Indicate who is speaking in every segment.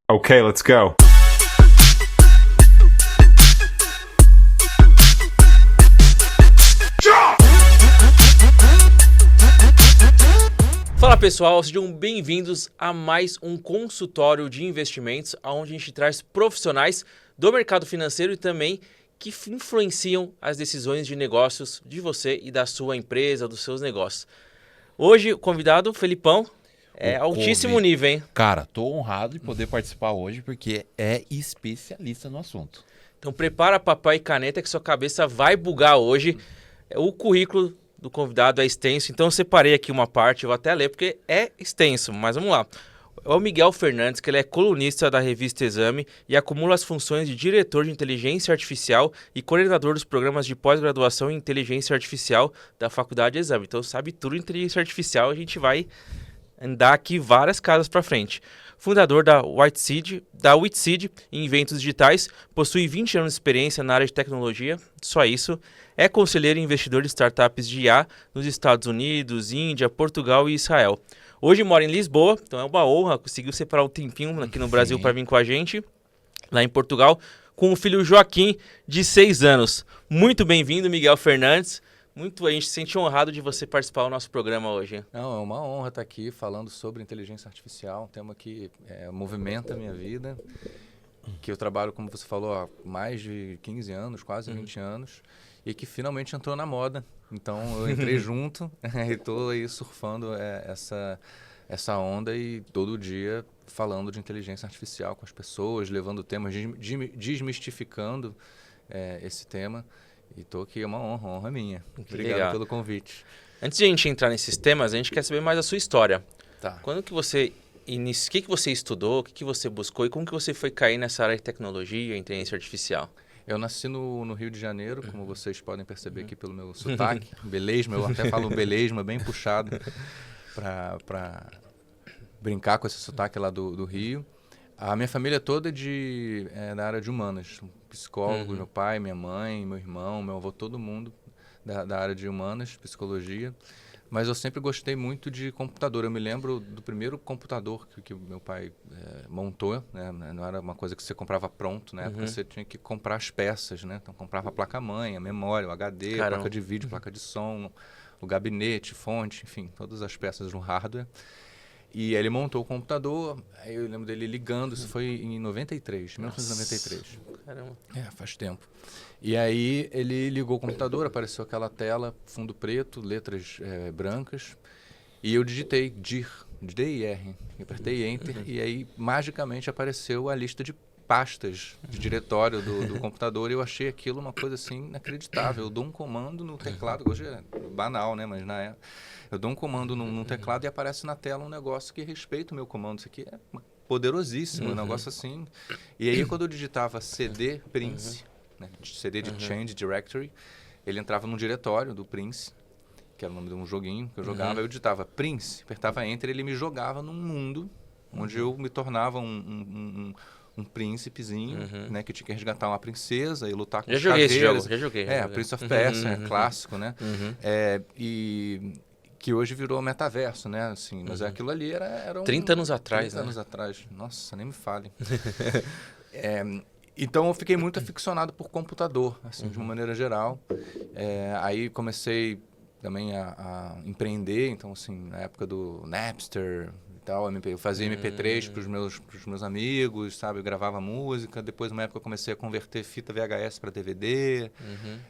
Speaker 1: Okay, let's go.
Speaker 2: Fala pessoal, sejam bem-vindos a mais um consultório de investimentos, onde a gente traz profissionais do mercado financeiro e também que influenciam as decisões de negócios de você e da sua empresa, dos seus negócios. Hoje, o convidado, Felipão, é altíssimo nível, hein?
Speaker 3: Cara, tô honrado de poder participar hoje porque é especialista no assunto.
Speaker 2: Então prepara papel e caneta que sua cabeça vai bugar hoje. O currículo do convidado é extenso, então eu separei aqui uma parte, eu vou até ler porque é extenso, mas vamos lá. É o Miguel Fernandes, que ele é colunista da revista Exame e acumula as funções de diretor de inteligência artificial e coordenador dos programas de pós-graduação em inteligência artificial da Faculdade Exame. Então sabe tudo em inteligência artificial, a gente vai andar aqui várias casas para frente. Fundador da Witseed em eventos digitais, possui 20 anos de experiência na área de tecnologia, só isso. É conselheiro e investidor de startups de IA nos Estados Unidos, Índia, Portugal e Israel. Hoje mora em Lisboa, então é uma honra, conseguiu separar um tempinho aqui no Brasil para vir com a gente, lá em Portugal, com o filho Joaquim, de 6 anos. Muito bem-vindo, Miguel Fernandes. A gente se sente honrado de você participar do nosso programa hoje.
Speaker 4: Não, é uma honra estar aqui falando sobre inteligência artificial, um tema que movimenta a minha vida, que eu trabalho, como você falou, há mais de 15 anos, quase 20 anos, e que finalmente entrou na moda. Então eu entrei junto e estou aí surfando essa onda e todo dia falando de inteligência artificial com as pessoas, levando temas, desmistificando esse tema. E tô aqui, é uma honra minha. Obrigado pelo convite.
Speaker 2: Antes de a gente entrar nesses temas, a gente quer saber mais da sua história.
Speaker 4: Tá.
Speaker 2: Quando que você o que você estudou, o que você buscou e como que você foi cair nessa área de tecnologia e inteligência artificial?
Speaker 4: Eu nasci no Rio de Janeiro, como vocês podem perceber aqui pelo meu sotaque. Belesma, eu até falo belesma, bem puxado para brincar com esse sotaque lá do Rio. A minha família toda é da área de humanas. Psicólogo, meu pai, minha mãe, meu irmão, meu avô, todo mundo da área de humanas, psicologia. Mas eu sempre gostei muito de computador. Eu me lembro do primeiro computador que o meu pai montou, né? Não era uma coisa que você comprava pronto, né? Porque você tinha que comprar as peças, né? Então comprava a placa-mãe, a memória, o HD, a placa de vídeo, placa de som, o gabinete, fonte, enfim, todas as peças no hardware. E aí ele montou o computador, aí eu lembro dele ligando, isso foi em 1993.
Speaker 2: Caramba.
Speaker 4: Faz tempo. E aí ele ligou o computador, apareceu aquela tela, fundo preto, letras brancas, e eu digitei D-I-R, apertei Enter, e aí magicamente apareceu a lista de pastas de diretório do computador, e eu achei aquilo uma coisa assim inacreditável. Eu dou um comando no teclado, hoje é banal, né? Mas na época, eu dou um comando num teclado e aparece na tela um negócio que respeita o meu comando. Isso aqui é poderosíssimo, um negócio assim. E aí quando eu digitava CD Prince, né? CD de Change Directory, ele entrava num diretório do Prince, que era o nome de um joguinho que eu jogava, eu digitava Prince, apertava Enter, ele me jogava num mundo onde eu me tornava um príncipezinho, né, que tinha que resgatar uma princesa e lutar com os caveiros.
Speaker 2: Já joguei.
Speaker 4: Prince of Persia, clássico, né? E que hoje virou metaverso, né? Assim, mas aquilo ali era
Speaker 2: 30 anos atrás,
Speaker 4: 30 anos atrás. Nossa, nem me fale. Então eu fiquei muito aficionado por computador, assim, de uma maneira geral. Aí comecei também a empreender, então assim, na época do Napster, eu fazia MP3 para os meus amigos, sabe? Eu gravava música. Depois, numa época, eu comecei a converter fita VHS para DVD.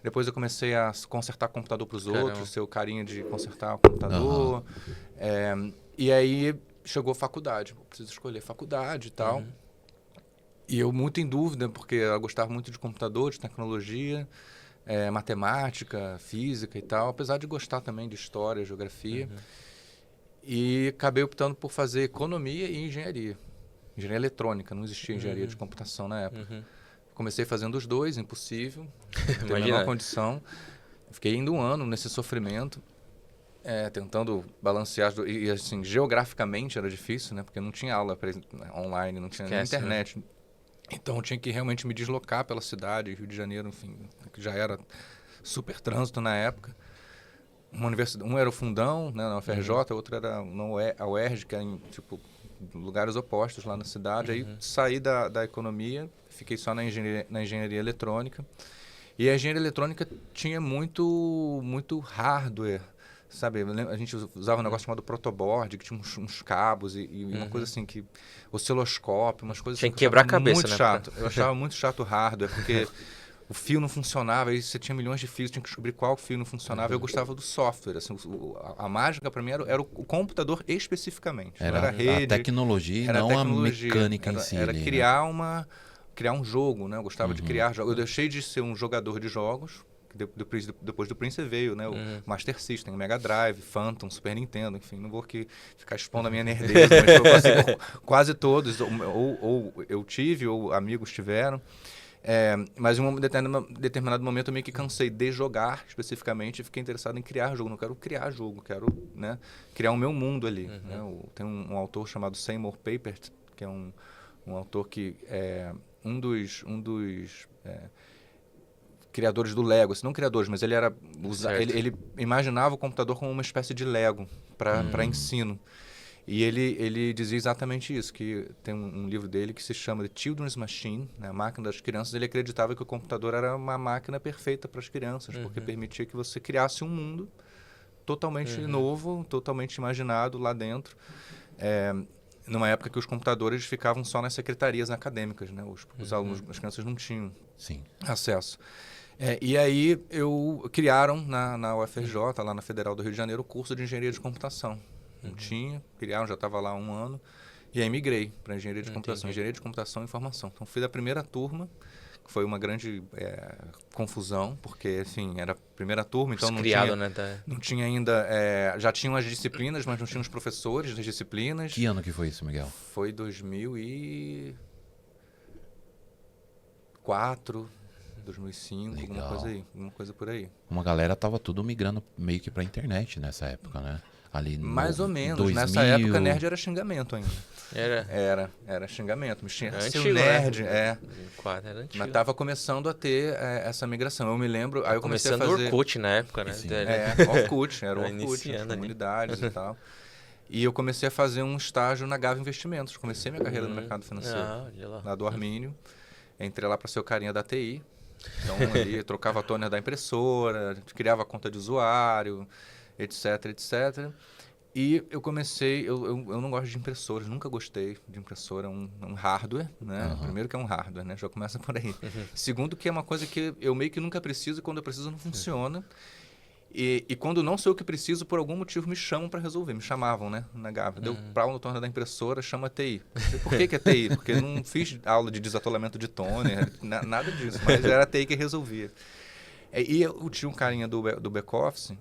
Speaker 4: Depois, eu comecei a consertar computador para os outros, ser o carinha de consertar o computador. E aí, chegou a faculdade. Preciso escolher faculdade e tal. E eu muito em dúvida, porque eu gostava muito de computador, de tecnologia, matemática, física e tal. Apesar de gostar também de história, geografia. E acabei optando por fazer economia e engenharia. Engenharia eletrônica, não existia engenharia de computação na época. Comecei fazendo os dois, impossível, não tem a menor condição. Fiquei indo um ano nesse sofrimento, tentando balancear. E assim, geograficamente era difícil, né? Porque não tinha aula online, não tinha nem internet. Então eu tinha que realmente me deslocar pela cidade, Rio de Janeiro, enfim, que já era super trânsito na época. Uma universidade, um era o Fundão, né, na UFRJ, outro era a UERJ, que era em, tipo, lugares opostos lá na cidade. Aí saí da economia, fiquei só na engenharia eletrônica. E a engenharia eletrônica tinha muito hardware, sabe? A gente usava um negócio chamado protoboard, que tinha uns cabos e uma coisa assim, que osciloscópio, umas coisas
Speaker 2: Tinha
Speaker 4: assim,
Speaker 2: que quebrar a cabeça,
Speaker 4: muito
Speaker 2: né?
Speaker 4: chato. Eu achava muito chato o hardware, porque o fio não funcionava, aí você tinha milhões de fios, tinha que descobrir qual fio não funcionava. Eu gostava do software, assim, a mágica para mim era o computador especificamente. Não era a rede,
Speaker 3: a tecnologia e
Speaker 4: era
Speaker 3: não
Speaker 4: tecnologia,
Speaker 3: a mecânica em si.
Speaker 4: Era
Speaker 3: ali,
Speaker 4: criar um jogo, né? Eu gostava de criar jogos. Eu deixei de ser um jogador de jogos. Depois do Prince veio, né? O Master System, o Mega Drive, Phantom, Super Nintendo, enfim, não vou aqui ficar expondo a minha nerdeza, mas eu passei por quase todos, ou eu tive, ou amigos tiveram. Mas em um determinado momento eu meio que cansei de jogar especificamente e fiquei interessado em criar jogo. Não quero criar jogo, quero, né, criar o meu mundo ali. Né? Tem um autor chamado Seymour Papert, que é um autor que é um dos criadores do Lego, assim, não criadores, mas ele imaginava o computador como uma espécie de Lego para ensino. E ele dizia exatamente isso, que tem um livro dele que se chama The Children's Machine, né, a máquina das crianças. Ele acreditava que o computador era uma máquina perfeita para as crianças, porque permitia que você criasse um mundo totalmente novo, totalmente imaginado lá dentro. Numa época que os computadores ficavam só nas secretarias acadêmicas, né? Os alunos, as crianças não tinham acesso. E aí criaram na UFRJ, lá na Federal do Rio de Janeiro, o curso de Engenharia de Computação. Não tinha, criaram, já estava lá há 1 ano. E aí migrei para Engenharia de Computação. Engenharia de Computação e Informação. Então fiz a primeira turma, que foi uma grande confusão, porque, enfim, era a primeira turma, então não tinha ainda... já tinham as disciplinas, mas não tinham os professores das disciplinas.
Speaker 3: Que ano que foi isso, Miguel?
Speaker 4: Foi 2004... 2005, alguma coisa por aí.
Speaker 3: Uma galera tava tudo migrando meio que pra internet nessa época, né? Ali
Speaker 4: Mais ou menos.
Speaker 3: 2000...
Speaker 4: Nessa época, nerd era xingamento ainda.
Speaker 2: Era
Speaker 4: xingamento. Mas tinha
Speaker 2: antigo,
Speaker 4: nerd,
Speaker 2: né? Era antigo.
Speaker 4: Mas tava começando a ter essa migração. Eu me lembro... Aí eu comecei a fazer...
Speaker 2: Começando o Orkut na época, né?
Speaker 4: Orkut. Era o Orkut, as comunidades e tal. E eu comecei a fazer um estágio na Gava Investimentos. Comecei minha carreira no mercado financeiro. Lá do Armínio. Entrei lá para ser o carinha da TI. Então, ali trocava a toner da impressora, criava a conta de usuário, etc, etc. E eu comecei... Eu não gosto de impressoras, nunca gostei de impressora. É um hardware, né? Primeiro que é um hardware, né? Já começa por aí. Segundo que é uma coisa que eu meio que nunca preciso e quando eu preciso não funciona. E quando não sei o que preciso, por algum motivo me chamam para resolver. Me chamavam, né? Na Gava. Deu pau no toner da impressora, chama TI. Por que é TI? Porque eu não fiz aula de desatolamento de toner, nada disso. Mas era a TI que resolvia. E eu tinha um carinha do back-office,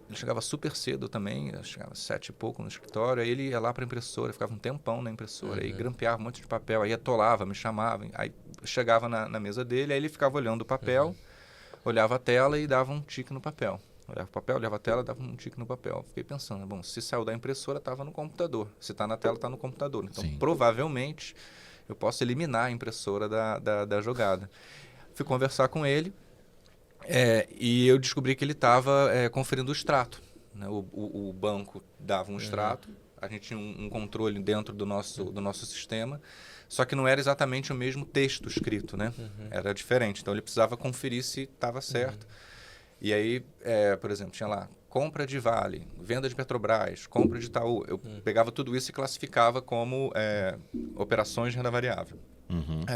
Speaker 4: ele chegava super cedo também, chegava 7 e pouco no escritório, aí ele ia lá para a impressora, ficava um tempão na impressora, aí grampeava um monte de papel, aí atolava, me chamava, aí chegava na mesa dele, aí ele ficava olhando o papel, olhava a tela e dava um tique no papel. Olhava o papel, olhava a tela, dava um tique no papel. Fiquei pensando, bom, se saiu da impressora, estava no computador. Se está na tela, está no computador. Então, provavelmente, eu posso eliminar a impressora da jogada. Fui conversar com ele e eu descobri que ele estava conferindo o extrato. Né? O banco dava um extrato, a gente tinha um controle dentro do nosso sistema, só que não era exatamente o mesmo texto escrito, né? Era diferente. Então, ele precisava conferir se estava certo. E aí, por exemplo, tinha lá compra de Vale, venda de Petrobras, compra de Itaú. Eu pegava tudo isso e classificava como operações de renda variável.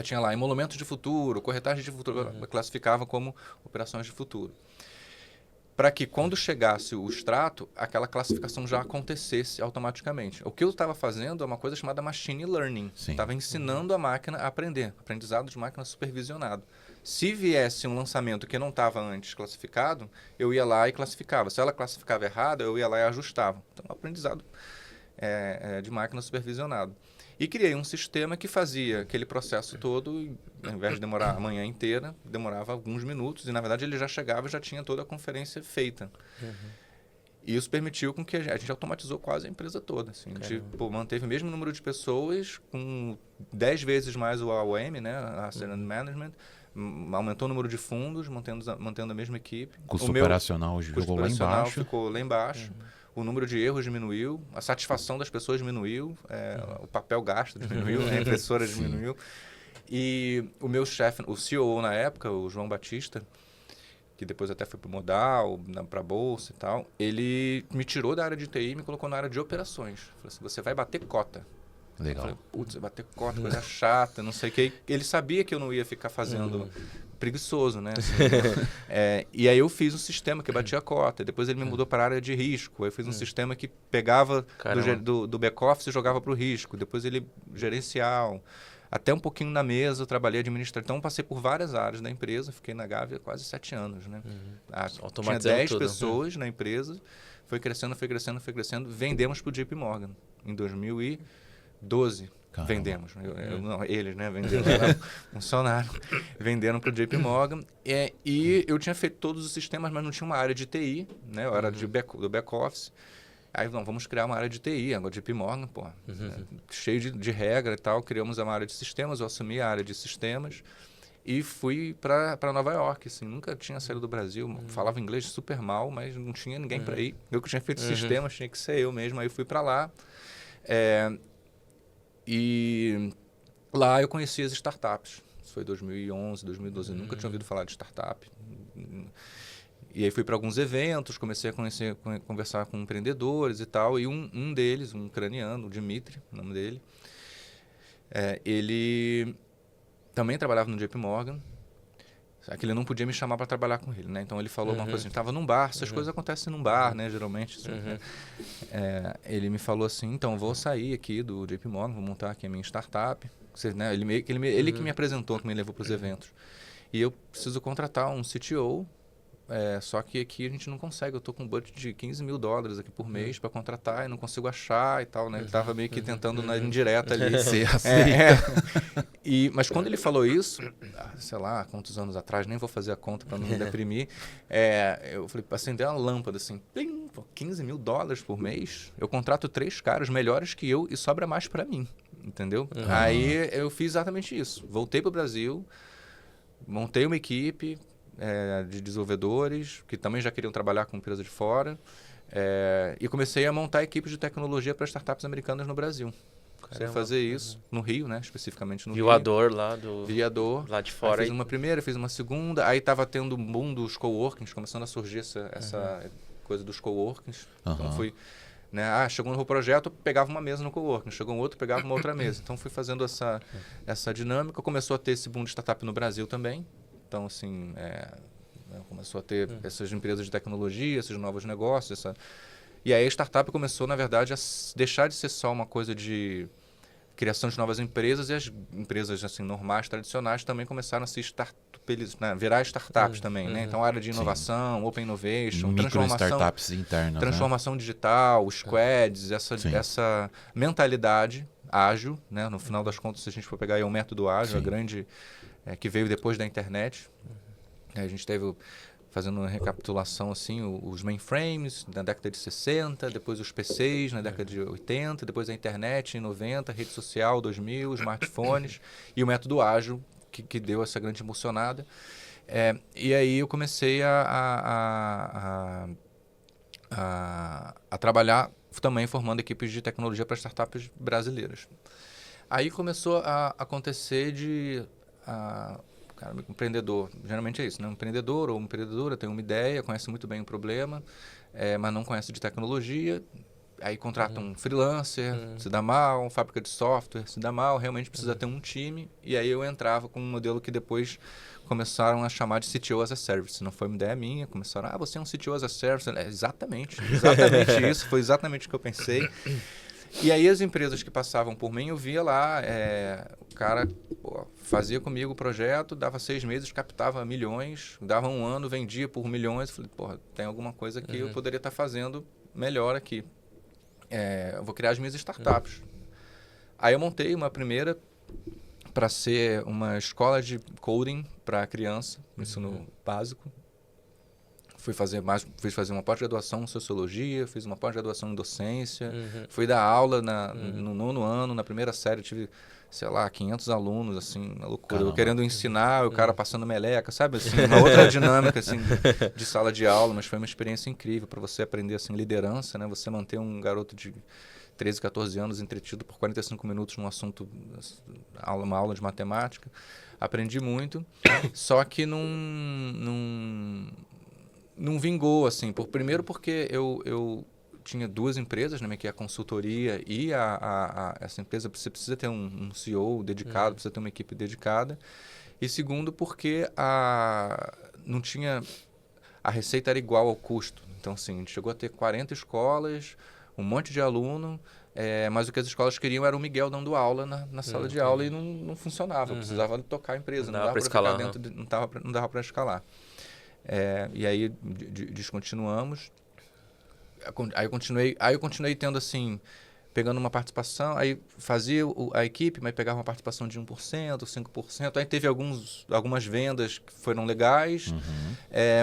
Speaker 4: Tinha lá emolumentos de futuro, corretagem de futuro, eu classificava como operações de futuro. Para que quando chegasse o extrato, aquela classificação já acontecesse automaticamente. O que eu estava fazendo é uma coisa chamada machine learning. Estava ensinando a máquina a aprender, aprendizado de máquina supervisionado. Se viesse um lançamento que não estava antes classificado, eu ia lá e classificava. Se ela classificava errado, eu ia lá e ajustava. Então, aprendizado de máquina supervisionado. E criei um sistema que fazia aquele processo todo, ao invés de demorar a manhã inteira, demorava alguns minutos. E, na verdade, ele já chegava e já tinha toda a conferência feita. E isso permitiu com que a gente automatizou quase a empresa toda. Assim. A gente manteve o mesmo número de pessoas, com 10 vezes mais o AOM, né, Asset Management, aumentou o número de fundos, mantendo a mesma equipe.
Speaker 3: Custo operacional jogou lá embaixo.
Speaker 4: Ficou lá embaixo. o número de erros diminuiu, a satisfação das pessoas diminuiu, o papel gasto diminuiu, a impressora diminuiu. E o meu chefe, o CEO na época, o João Batista, que depois até foi para o Modal, para a Bolsa e tal, ele me tirou da área de TI e me colocou na área de operações. Falei assim, você vai bater cota.
Speaker 3: Legal.
Speaker 4: Eu falei, putz, bater cota, coisa chata, não sei o que. Ele sabia que eu não ia ficar fazendo preguiçoso, né? Assim, e aí eu fiz um sistema que batia a cota. Depois ele me mudou para a área de risco. Aí eu fiz um sistema que pegava do back-office e jogava para o risco. Depois ele gerencial. Até um pouquinho na mesa, eu trabalhei administrativo. Então, passei por várias áreas da empresa. Fiquei na Gávea quase 7 anos, né? Tinha 10 pessoas na empresa. Foi crescendo. Vendemos para o JP Morgan em 2012. Caramba. Vendemos. Não, eles, né? Venderam. Funcionário. Venderam para o JP Morgan. E eu tinha feito todos os sistemas, mas não tinha uma área de TI, né? Eu era do back-office. Aí, não, vamos criar uma área de TI, agora JP Morgan, pô, cheio de regra e tal. Criamos uma área de sistemas, eu assumi a área de sistemas e fui para Nova York, assim, nunca tinha saído do Brasil, falava inglês super mal, mas não tinha ninguém para ir. Eu que tinha feito sistemas, tinha que ser eu mesmo, aí fui para lá. E lá eu conheci as startups, isso foi 2011, 2012, nunca tinha ouvido falar de startup. E aí fui para alguns eventos, comecei a conversar com empreendedores e tal. E um deles, um ucraniano, o Dmitry, o nome dele, ele também trabalhava no JP Morgan. Só que ele não podia me chamar para trabalhar com ele, né? Então ele falou uma coisa assim, estava num bar, essas coisas acontecem num bar, né? Geralmente. Ele me falou assim, então vou sair aqui do JP Morgan, vou montar aqui a minha startup. Né? Ele que me apresentou, que me levou para os eventos. E eu preciso contratar um CTO. Só que aqui a gente não consegue, eu estou com um budget de $15 mil aqui por mês para contratar e não consigo achar e tal, né? Ele estava meio que tentando na indireta ali.
Speaker 3: Você aceita.
Speaker 4: Mas quando ele falou isso, sei lá, quantos anos atrás, nem vou fazer a conta para não me deprimir, eu falei, acender uma lâmpada assim, plim, $15 mil por mês, eu contrato 3 caras melhores que eu e sobra mais para mim, entendeu? Aí eu fiz exatamente isso, voltei para o Brasil, montei uma equipe, de desenvolvedores, que também já queriam trabalhar com empresas de fora, e comecei a montar equipes de tecnologia para startups americanas no Brasil. Comecei a fazer isso no Rio, né? Especificamente no Rio.
Speaker 2: Viador lá do...
Speaker 4: Viador.
Speaker 2: Lá de fora.
Speaker 4: Fiz uma primeira, fiz uma segunda, aí estava tendo um boom dos coworkings, começando a surgir essa coisa dos coworkings. Então fui... Né? Chegou um novo projeto, pegava uma mesa no coworking. Chegou um outro, pegava uma outra mesa. Então fui fazendo essa dinâmica. Começou a ter esse boom de startup no Brasil também. Então, assim, começou a ter essas empresas de tecnologia, esses novos negócios. E aí a startup começou, na verdade, a deixar de ser só uma coisa de criação de novas empresas, e as empresas assim, normais, tradicionais, também começaram a se virar startups também. Né? Então, a área de inovação, open innovation,
Speaker 3: startups internas,
Speaker 4: transformação digital, squads, essa mentalidade ágil. Né? No final das contas, se a gente for pegar aí o método ágil, a grande... que veio depois da internet. A gente teve, fazendo uma recapitulação, assim, os mainframes na década de 60, depois os PCs na década de 80, depois a internet em 90, rede social 2000, smartphones e o método ágil que deu essa grande emocionada. E aí eu comecei a trabalhar também formando equipes de tecnologia para startups brasileiras. Aí começou a acontecer um empreendedor, geralmente é isso, né? Um empreendedor ou uma empreendedora tem uma ideia, conhece muito bem o problema, mas não conhece de tecnologia, aí contrata um freelancer, se dá mal, fábrica de software, se dá mal, realmente precisa ter um time, e aí eu entrava com um modelo que depois começaram a chamar de CTO as a Service. Não foi uma ideia minha, começaram, você é um CTO as a Service. Exatamente isso, foi exatamente o que eu pensei. E aí as empresas que passavam por mim, eu via lá, o cara fazia comigo o projeto, dava 6 meses, captava milhões, dava 1 ano, vendia por milhões. Falei, tem alguma coisa que eu poderia estar fazendo melhor aqui. Eu vou criar as minhas startups. Aí eu montei uma primeira para ser uma escola de coding para criança, ensino básico. Fiz fazer uma pós-graduação em Sociologia, fiz uma pós-graduação em Docência, fui dar aula no 9º ano, na primeira série tive sei lá, 500 alunos, assim, uma loucura.
Speaker 3: Caramba.
Speaker 4: Eu querendo ensinar, o cara passando meleca, sabe? Assim, uma outra dinâmica, assim, de sala de aula, mas foi uma experiência incrível para você aprender, assim, liderança, né? Você manter um garoto de 13, 14 anos entretido por 45 minutos num assunto, uma aula de matemática. Aprendi muito, só que não vingou, assim. Primeiro porque eu tinha 2 empresas, né, que é a consultoria e essa empresa, você precisa ter um CEO dedicado, precisa ter uma equipe dedicada. E segundo porque não tinha... A receita era igual ao custo. Então, assim, a gente chegou a ter 40 escolas, um monte de aluno, mas o que as escolas queriam era o Miguel dando aula na sala de aula e não funcionava. Eu precisava tocar a empresa, não dava para ficar dentro, não dava para escalar. E aí descontinuamos. Aí eu continuei tendo, assim, pegando uma participação, aí fazia a equipe, mas pegava uma participação de 1%, 5%. Aí teve algumas vendas que foram legais,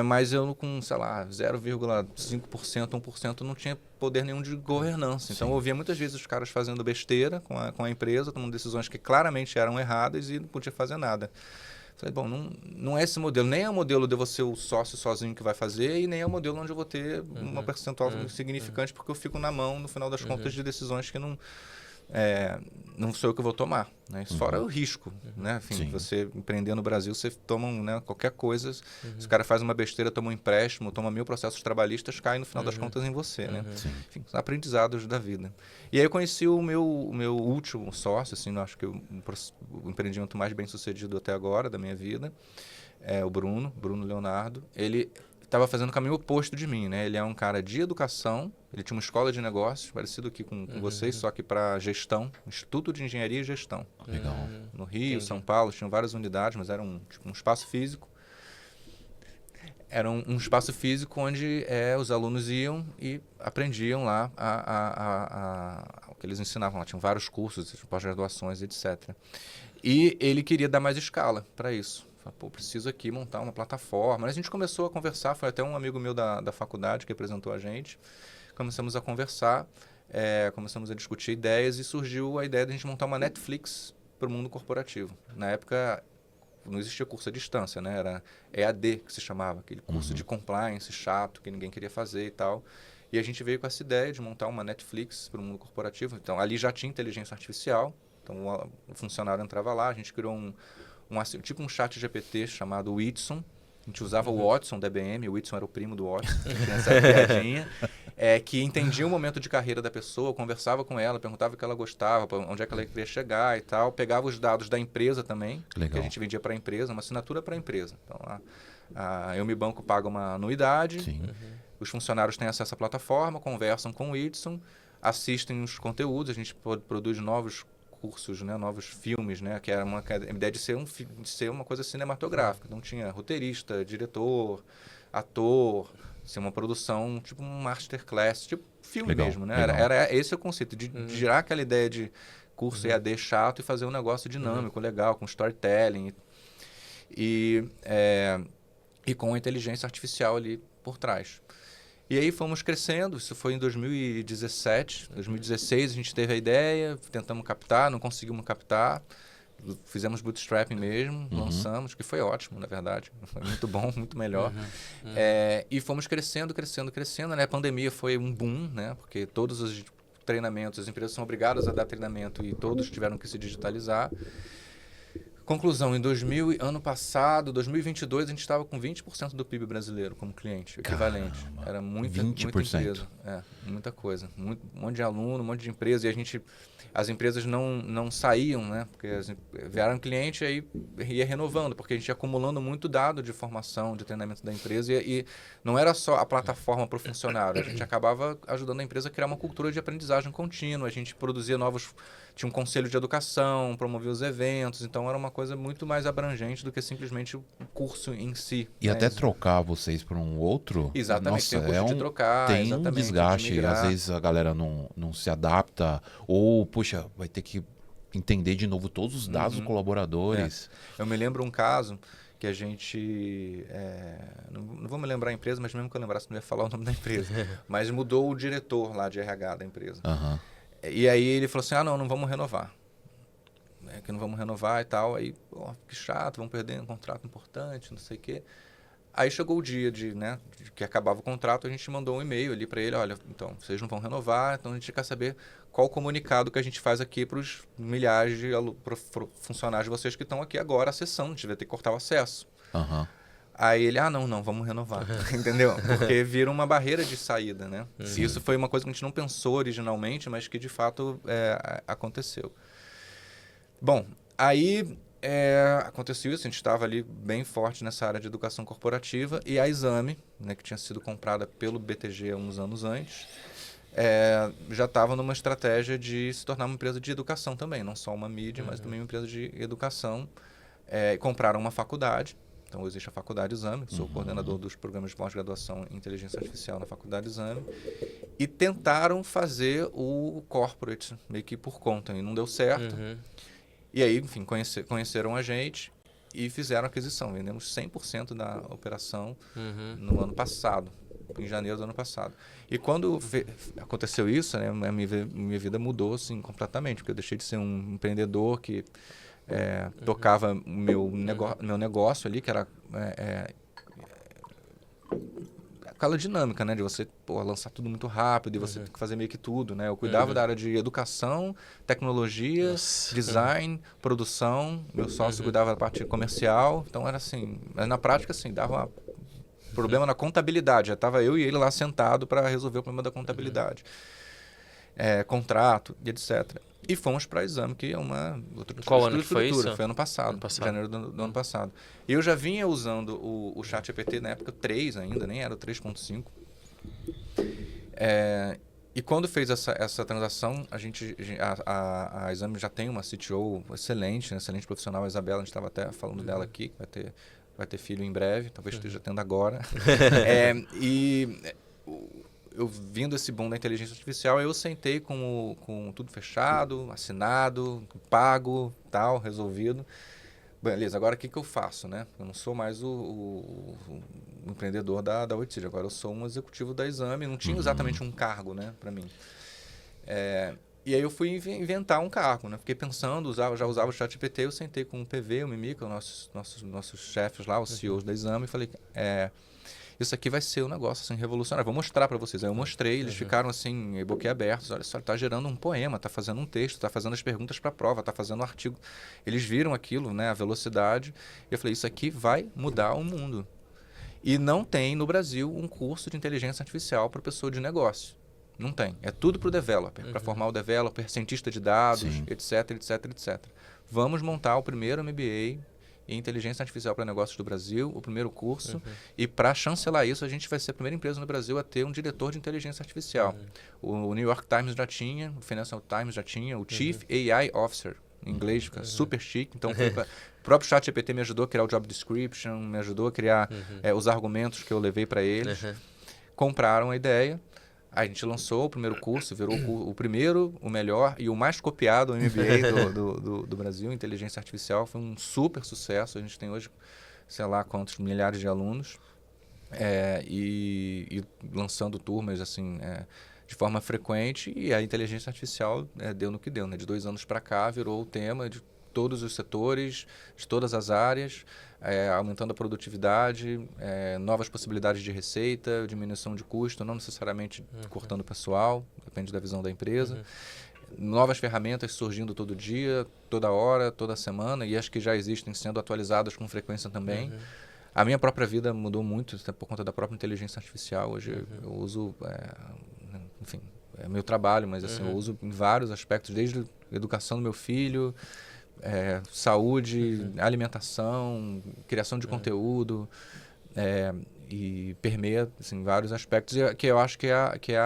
Speaker 4: mas eu com, sei lá, 0,5%, 1% não tinha poder nenhum de governança. Então, eu ouvia muitas vezes os caras fazendo besteira com a empresa, tomando decisões que claramente eram erradas e não podia fazer nada. Falei, bom, não é esse modelo. Nem é o modelo de eu ser o sócio sozinho que vai fazer e nem é o modelo onde eu vou ter uma percentual significante porque eu fico na mão, no final das contas, de decisões que não sou eu que vou tomar. Né? Isso fora o risco. Né? Enfim, você empreender no Brasil, você toma qualquer coisa. Se o cara faz uma besteira, toma um empréstimo, toma 1000 processos trabalhistas, cai no final das contas em você. Né? Enfim, são aprendizados da vida. E aí eu conheci o meu último sócio, assim, acho que o empreendimento mais bem sucedido até agora da minha vida, o Bruno Leonardo. Ele estava fazendo o caminho oposto de mim, né? Ele é um cara de educação, ele tinha uma escola de negócios, parecido aqui com vocês, só que para gestão, Instituto de Engenharia e Gestão.
Speaker 3: Legal.
Speaker 4: No Rio, São Paulo, tinham várias unidades, mas era um espaço físico. Era um espaço físico onde os alunos iam e aprendiam lá o que eles ensinavam lá. Tinham vários cursos, pós-graduações, etc. E ele queria dar mais escala para isso. Pô, preciso aqui montar uma plataforma. A gente começou a conversar, foi até um amigo meu da faculdade que apresentou a gente. Começamos a conversar, começamos a discutir ideias e surgiu a ideia de a gente montar uma Netflix para o mundo corporativo. Na época, não existia curso à distância, né? Era EAD, que se chamava, aquele curso de compliance chato que ninguém queria fazer e tal. E a gente veio com essa ideia de montar uma Netflix para o mundo corporativo. Então, ali já tinha inteligência artificial. Então, o funcionário entrava lá, a gente criou tipo um chat GPT chamado Whitson. A gente usava o Watson da IBM, o Whitson era o primo do Watson, tinha essa piadinha, que entendia o momento de carreira da pessoa, conversava com ela, perguntava o que ela gostava, onde é que ela queria chegar e tal, pegava os dados da empresa também, que a gente vendia para a empresa, uma assinatura para a empresa. Então, a Eu Me Banco paga uma anuidade, os funcionários têm acesso à plataforma, conversam com o Whitson, assistem os conteúdos, a gente produz novos cursos, né, novos filmes, né, que era a ideia de ser uma coisa cinematográfica. Então tinha roteirista, diretor, ator, ser uma produção tipo um masterclass, tipo filme mesmo, né? Era esse o conceito de girar aquela ideia de curso EAD chato e fazer um negócio dinâmico, legal, com storytelling e com inteligência artificial ali por trás. E aí fomos crescendo, isso foi em 2017, 2016 a gente teve a ideia, tentamos captar, não conseguimos captar, fizemos bootstrapping mesmo, lançamos, que foi ótimo, na verdade, foi muito bom, muito melhor. E fomos crescendo, né? A pandemia foi um boom, né? Porque todos os treinamentos, as empresas são obrigadas a dar treinamento e todos tiveram que se digitalizar. Conclusão, ano passado, 2022, a gente estava com 20% do PIB brasileiro como cliente, equivalente.
Speaker 3: Caramba,
Speaker 4: era muita empresa. Muita coisa. Um monte de aluno, um monte de empresa. E as empresas não saíam, né? Porque vieram cliente e aí ia renovando, porque a gente ia acumulando muito dado de formação, de treinamento da empresa. E não era só a plataforma para o funcionário. A gente acabava ajudando a empresa a criar uma cultura de aprendizagem contínua. A gente produzia tinha um conselho de educação, promovia os eventos, então era uma coisa muito mais abrangente do que simplesmente o curso em si.
Speaker 3: E até trocar vocês para um outro...
Speaker 4: Exatamente,
Speaker 3: nossa,
Speaker 4: tem o custo de trocar,
Speaker 3: tem um desgaste, às vezes a galera não se adapta, ou, puxa, vai ter que entender de novo todos os dados dos colaboradores.
Speaker 4: Eu me lembro um caso que a gente... não vou me lembrar a empresa, mas mesmo que eu lembrasse, não ia falar o nome da empresa. Mas mudou o diretor lá de RH da empresa. E aí ele falou assim, não vamos renovar. que não vamos renovar e tal. Aí, pô, que chato, vamos perder um contrato importante, não sei o quê. Aí chegou o dia de que acabava o contrato, a gente mandou um e-mail ali para ele, olha, então, vocês não vão renovar, então a gente quer saber qual o comunicado que a gente faz aqui para os milhares de funcionários de vocês que estão aqui agora acessando, a gente vai ter que cortar o acesso.
Speaker 3: Aham.
Speaker 4: Aí ele, não, vamos renovar, entendeu? Porque vira uma barreira de saída, né? Isso foi uma coisa que a gente não pensou originalmente, mas que de fato aconteceu. Bom, aí aconteceu isso, a gente estava ali bem forte nessa área de educação corporativa e a Exame, né, que tinha sido comprada pelo BTG uns anos antes, já estava numa estratégia de se tornar uma empresa de educação também, não só uma mídia, mas também uma empresa de educação. Compraram uma faculdade. Então, existe a Faculdade Exame, sou coordenador dos programas de pós-graduação em Inteligência Artificial na Faculdade Exame, e tentaram fazer o corporate meio que por conta, e não deu certo. E aí, enfim, conheceram a gente e fizeram a aquisição. Vendemos 100% da operação no ano passado, em janeiro do ano passado. E quando aconteceu isso, né, a minha vida mudou assim, completamente, porque eu deixei de ser um empreendedor que tocava o meu negócio ali, que era aquela dinâmica, né, de você lançar tudo muito rápido e você ter que fazer meio que tudo, né? Eu cuidava da área de educação, tecnologia, design, produção. Meu sócio cuidava da parte comercial. Então era assim, mas na prática assim, dava problema na contabilidade. Já estava eu e ele lá sentado para resolver o problema da contabilidade. Contrato e etc. E fomos para Exame, que é uma outra
Speaker 2: Qual ano que foi isso?
Speaker 4: Foi ano passado, janeiro do ano passado. E eu já vinha usando o ChatGPT na época 3 ainda, nem era o 3.5. E quando fez essa transação, a Exame já tem uma CTO excelente, né, excelente profissional, a Isabela, a gente estava até falando dela aqui, que vai ter filho em breve, talvez esteja tendo agora. Eu vindo esse boom da inteligência artificial, eu sentei com tudo fechado, assinado, pago, tal, resolvido. Beleza, agora o que eu faço, né? Eu não sou mais o empreendedor da Oitid, agora eu sou um executivo da Exame, não tinha exatamente um cargo, né, para mim. E aí eu fui inventar um cargo, né? Fiquei pensando, já usava o ChatGPT, eu sentei com o PV, o Mimica, nossos chefes lá, os CEOs da Exame, e falei, isso aqui vai ser um negócio assim, revolucionário, vou mostrar para vocês. Aí eu mostrei, eles ficaram assim, boquiabertos, olha só, está gerando um poema, está fazendo um texto, está fazendo as perguntas para a prova, está fazendo um artigo. Eles viram aquilo, né, a velocidade, e eu falei, isso aqui vai mudar o mundo. E não tem no Brasil um curso de inteligência artificial para pessoa de negócio. Não tem. É tudo para o developer, para formar o developer, cientista de dados, etc, etc, etc. Vamos montar o primeiro MBA em Inteligência Artificial para Negócios do Brasil, o primeiro curso, e para chancelar isso, a gente vai ser a primeira empresa no Brasil a ter um diretor de inteligência artificial. O New York Times já tinha, o Financial Times já tinha, o Chief AI Officer, em inglês, fica super chique. Então, o próprio ChatGPT me ajudou a criar o job description, me ajudou a criar os argumentos que eu levei para eles. Compraram a ideia. A gente lançou o primeiro curso, virou o primeiro, o melhor e o mais copiado MBA do Brasil, Inteligência Artificial. Foi um super sucesso. A gente tem hoje, sei lá quantos milhares de alunos. E lançando turmas assim, de forma frequente. E a inteligência artificial deu no que deu, né? De 2 anos para cá, virou o tema de todos os setores, de todas as áreas, aumentando a produtividade, novas possibilidades de receita, diminuição de custo, não necessariamente cortando pessoal, depende da visão da empresa. Novas ferramentas surgindo todo dia, toda hora, toda semana, e as que já existem sendo atualizadas com frequência também. A minha própria vida mudou muito por conta da própria inteligência artificial. Hoje eu uso, enfim, é meu trabalho, mas assim, eu uso em vários aspectos, desde a educação do meu filho, saúde, alimentação, criação de conteúdo, e permeia assim, vários aspectos, que eu acho que é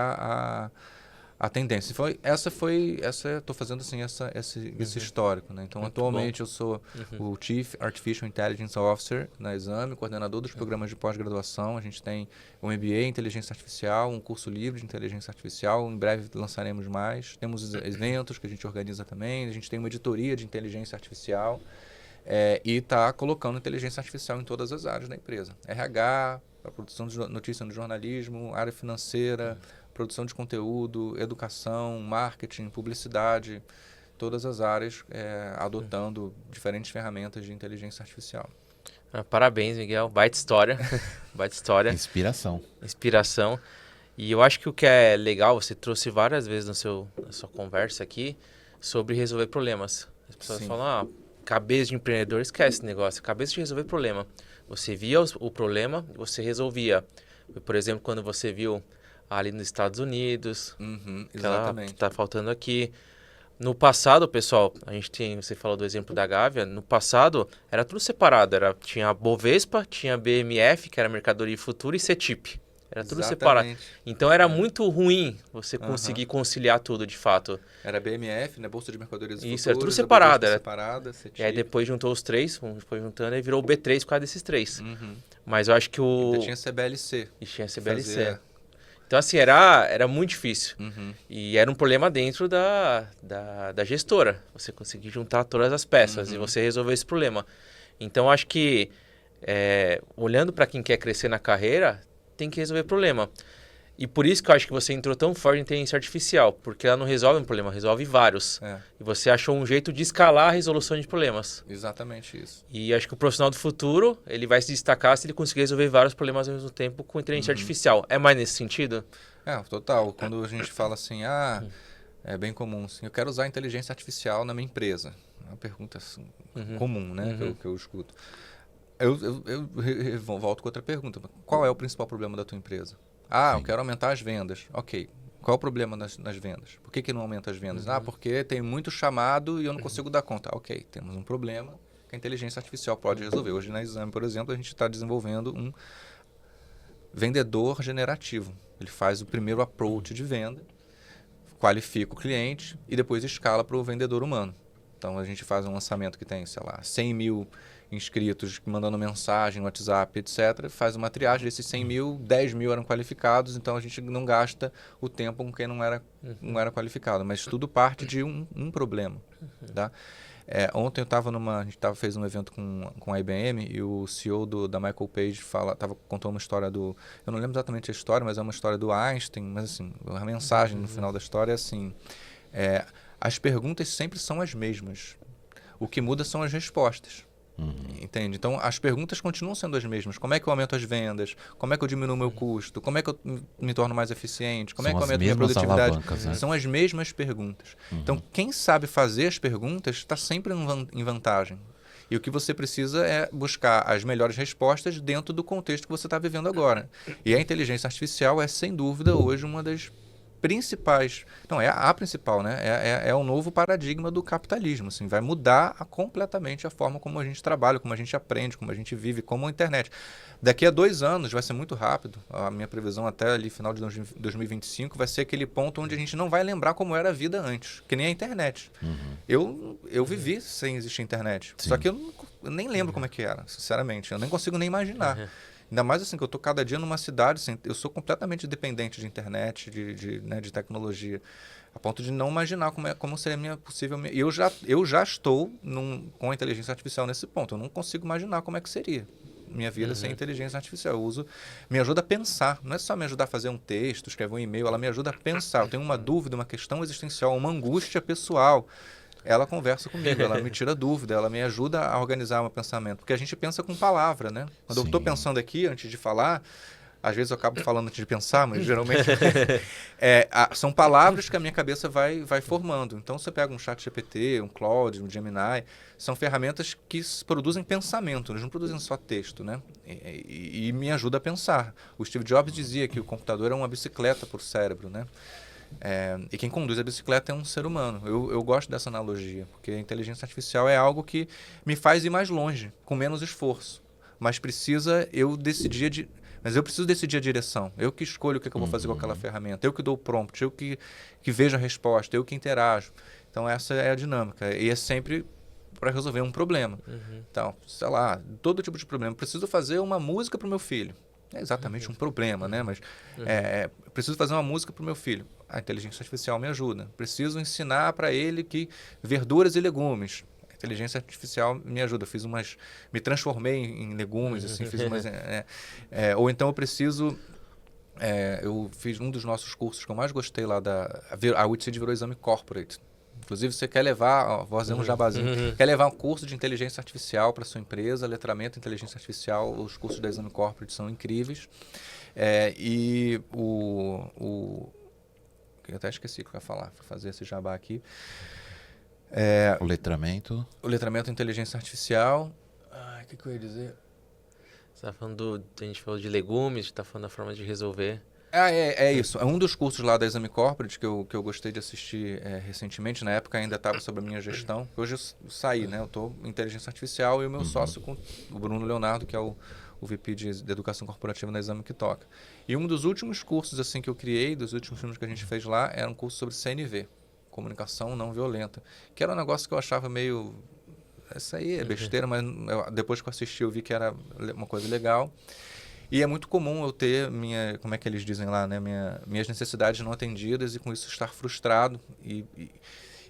Speaker 4: a tendência. Estou fazendo assim, esse histórico, né? Então, atualmente eu sou o Chief Artificial Intelligence Officer na Exame, coordenador dos programas de pós-graduação. A gente tem um MBA em Inteligência Artificial, um curso livre de Inteligência Artificial. Em breve lançaremos mais. Temos eventos que a gente organiza também. A gente tem uma editoria de Inteligência Artificial e está colocando Inteligência Artificial em todas as áreas da empresa. RH, a produção de notícia no jornalismo, área financeira, produção de conteúdo, educação, marketing, publicidade. todas as áreas, adotando diferentes ferramentas de inteligência artificial.
Speaker 2: Parabéns, Miguel. Baita história. Baita história.
Speaker 3: Inspiração.
Speaker 2: Inspiração. E eu acho que o que é legal, você trouxe várias vezes na sua conversa aqui, sobre resolver problemas. As pessoas falam, cabeça de empreendedor, esquece esse negócio. Cabeça de resolver problema. Você via o problema, você resolvia. Por exemplo, quando você viu ali nos Estados Unidos,
Speaker 4: Exatamente.
Speaker 2: Que tá faltando aqui. No passado, pessoal, você falou do exemplo da Gávea, no passado era tudo separado, tinha a Bovespa, tinha a BMF, que era Mercadoria Futura, e CETIP. Era tudo separado. Então era muito ruim você conseguir conciliar tudo, de fato.
Speaker 4: Era BMF, né? Bolsa de Mercadorias Futuras.
Speaker 2: Isso, era tudo separado.
Speaker 4: Separada,
Speaker 2: e aí depois juntou os três, foi juntando e virou o B3 por causa desses três. Mas eu acho que
Speaker 4: Ainda tinha CBLC.
Speaker 2: E tinha CBLC. Então, assim, era muito difícil. E era um problema dentro da gestora. Você conseguir juntar todas as peças e você resolver esse problema. Então, acho que, olhando para quem quer crescer na carreira, tem que resolver problema. E por isso que eu acho que você entrou tão forte em inteligência artificial. Porque ela não resolve um problema, resolve vários. E você achou um jeito de escalar a resolução de problemas.
Speaker 4: Exatamente isso.
Speaker 2: E acho que o profissional do futuro, ele vai se destacar se ele conseguir resolver vários problemas ao mesmo tempo com inteligência artificial. É mais nesse sentido?
Speaker 4: Total. Quando a gente fala assim, é bem comum, assim, eu quero usar a inteligência artificial na minha empresa. É uma pergunta assim, comum, né, que eu escuto. Eu volto com outra pergunta. Qual é o principal problema da tua empresa? Eu quero aumentar as vendas. Ok. Qual é o problema nas vendas? Por que não aumenta as vendas? Porque tem muito chamado e eu não consigo dar conta. Ok, temos um problema que a inteligência artificial pode resolver. Hoje na Exame, por exemplo, a gente está desenvolvendo um vendedor generativo. Ele faz o primeiro approach de venda, qualifica o cliente e depois escala para o vendedor humano. Então a gente faz um lançamento que tem, 100 mil inscritos mandando mensagem no WhatsApp, etc. Faz uma triagem desses 100 mil, 10 mil eram qualificados, então a gente não gasta o tempo com quem não era qualificado. Mas tudo parte de um problema. Tá? Ontem a gente fez um evento com a IBM e o CEO da Michael Page contou uma história eu não lembro exatamente a história, mas é uma história do Einstein, mas assim, a mensagem no final da história é assim, as perguntas sempre são as mesmas. O que muda são as respostas. Entende? Então, as perguntas continuam sendo as mesmas. Como é que eu aumento as vendas? Como é que eu diminuo o meu custo? Como é que eu me torno mais eficiente? Como é que eu aumento a minha produtividade?
Speaker 3: Né?
Speaker 4: São as mesmas perguntas. Então, quem sabe fazer as perguntas está sempre em vantagem. E o que você precisa é buscar as melhores respostas dentro do contexto que você está vivendo agora. E a inteligência artificial é, sem dúvida, hoje uma das principais, não, é a principal, né? É o novo paradigma do capitalismo, assim, vai mudar completamente a forma como a gente trabalha, como a gente aprende, como a gente vive, como a internet. Daqui a 2 anos, vai ser muito rápido, a minha previsão até ali final de 2025 vai ser aquele ponto onde a gente não vai lembrar como era a vida antes, que nem a internet. Eu vivi sem existir internet, só que eu nem lembro como é que era, sinceramente, eu nem consigo nem imaginar. Ainda mais assim, que eu estou cada dia numa cidade, assim, eu sou completamente dependente de internet, de tecnologia, a ponto de não imaginar como seria possível. E eu já estou com a inteligência artificial nesse ponto. Eu não consigo imaginar como é que seria minha vida sem inteligência artificial. Me ajuda a pensar, não é só me ajudar a fazer um texto, escrever um e-mail, ela me ajuda a pensar. Eu tenho uma dúvida, uma questão existencial, uma angústia pessoal. Ela conversa comigo, ela me tira dúvida, ela me ajuda a organizar o meu pensamento. Porque a gente pensa com palavra, né? Quando eu estou pensando aqui, antes de falar, às vezes eu acabo falando antes de pensar, mas geralmente são palavras que a minha cabeça vai formando. Então você pega um ChatGPT, um Claude, um Gemini, são ferramentas que produzem pensamento, eles não produzem só texto, né? E me ajuda a pensar. O Steve Jobs dizia que o computador é uma bicicleta para o cérebro, né? E quem conduz a bicicleta é um ser humano. Eu gosto dessa analogia, porque a inteligência artificial é algo que me faz ir mais longe, com menos esforço. Mas eu preciso decidir a direção. Eu que escolho o que eu vou fazer com aquela ferramenta. Eu que dou o prompt, eu que vejo a resposta, eu que interajo. Então essa é a dinâmica. E é sempre para resolver um problema. Então, sei lá, todo tipo de problema. Preciso fazer uma música para o meu filho. É exatamente um problema, né? Mas preciso fazer uma música para o meu filho. A inteligência artificial me ajuda. Preciso ensinar para ele que verduras e legumes. A inteligência artificial me ajuda. Me transformei em legumes, assim, fiz umas. Ou então eu preciso. Eu fiz um dos nossos cursos que eu mais gostei lá a Witseed virou Exame Corporate. Inclusive, você quer levar, ó, vou fazer um jabazinho, quer levar um curso de inteligência artificial para sua empresa, letramento em inteligência artificial, os cursos da Exame Corporate são incríveis. E eu até esqueci o que eu ia falar, vou fazer esse jabá aqui.
Speaker 3: O letramento.
Speaker 4: O letramento em inteligência artificial. O que eu ia dizer?
Speaker 2: Você tá falando a gente falou de legumes, está falando da forma de resolver.
Speaker 4: É isso. É um dos cursos lá da Exame Corporate que eu gostei de assistir recentemente. Na época ainda estava sob a minha gestão. Hoje eu saí, né? Eu estou em inteligência artificial e o meu sócio, o Bruno Leonardo, que é o VP de Educação Corporativa na Exame que toca. E um dos últimos cursos assim que eu criei, dos últimos filmes que a gente fez lá, era um curso sobre CNV, Comunicação Não Violenta, que era um negócio que eu achava meio... Isso aí é besteira, mas depois que eu assisti eu vi que era uma coisa legal. E é muito comum eu ter como é que eles dizem lá, né? Minhas necessidades não atendidas e com isso estar frustrado e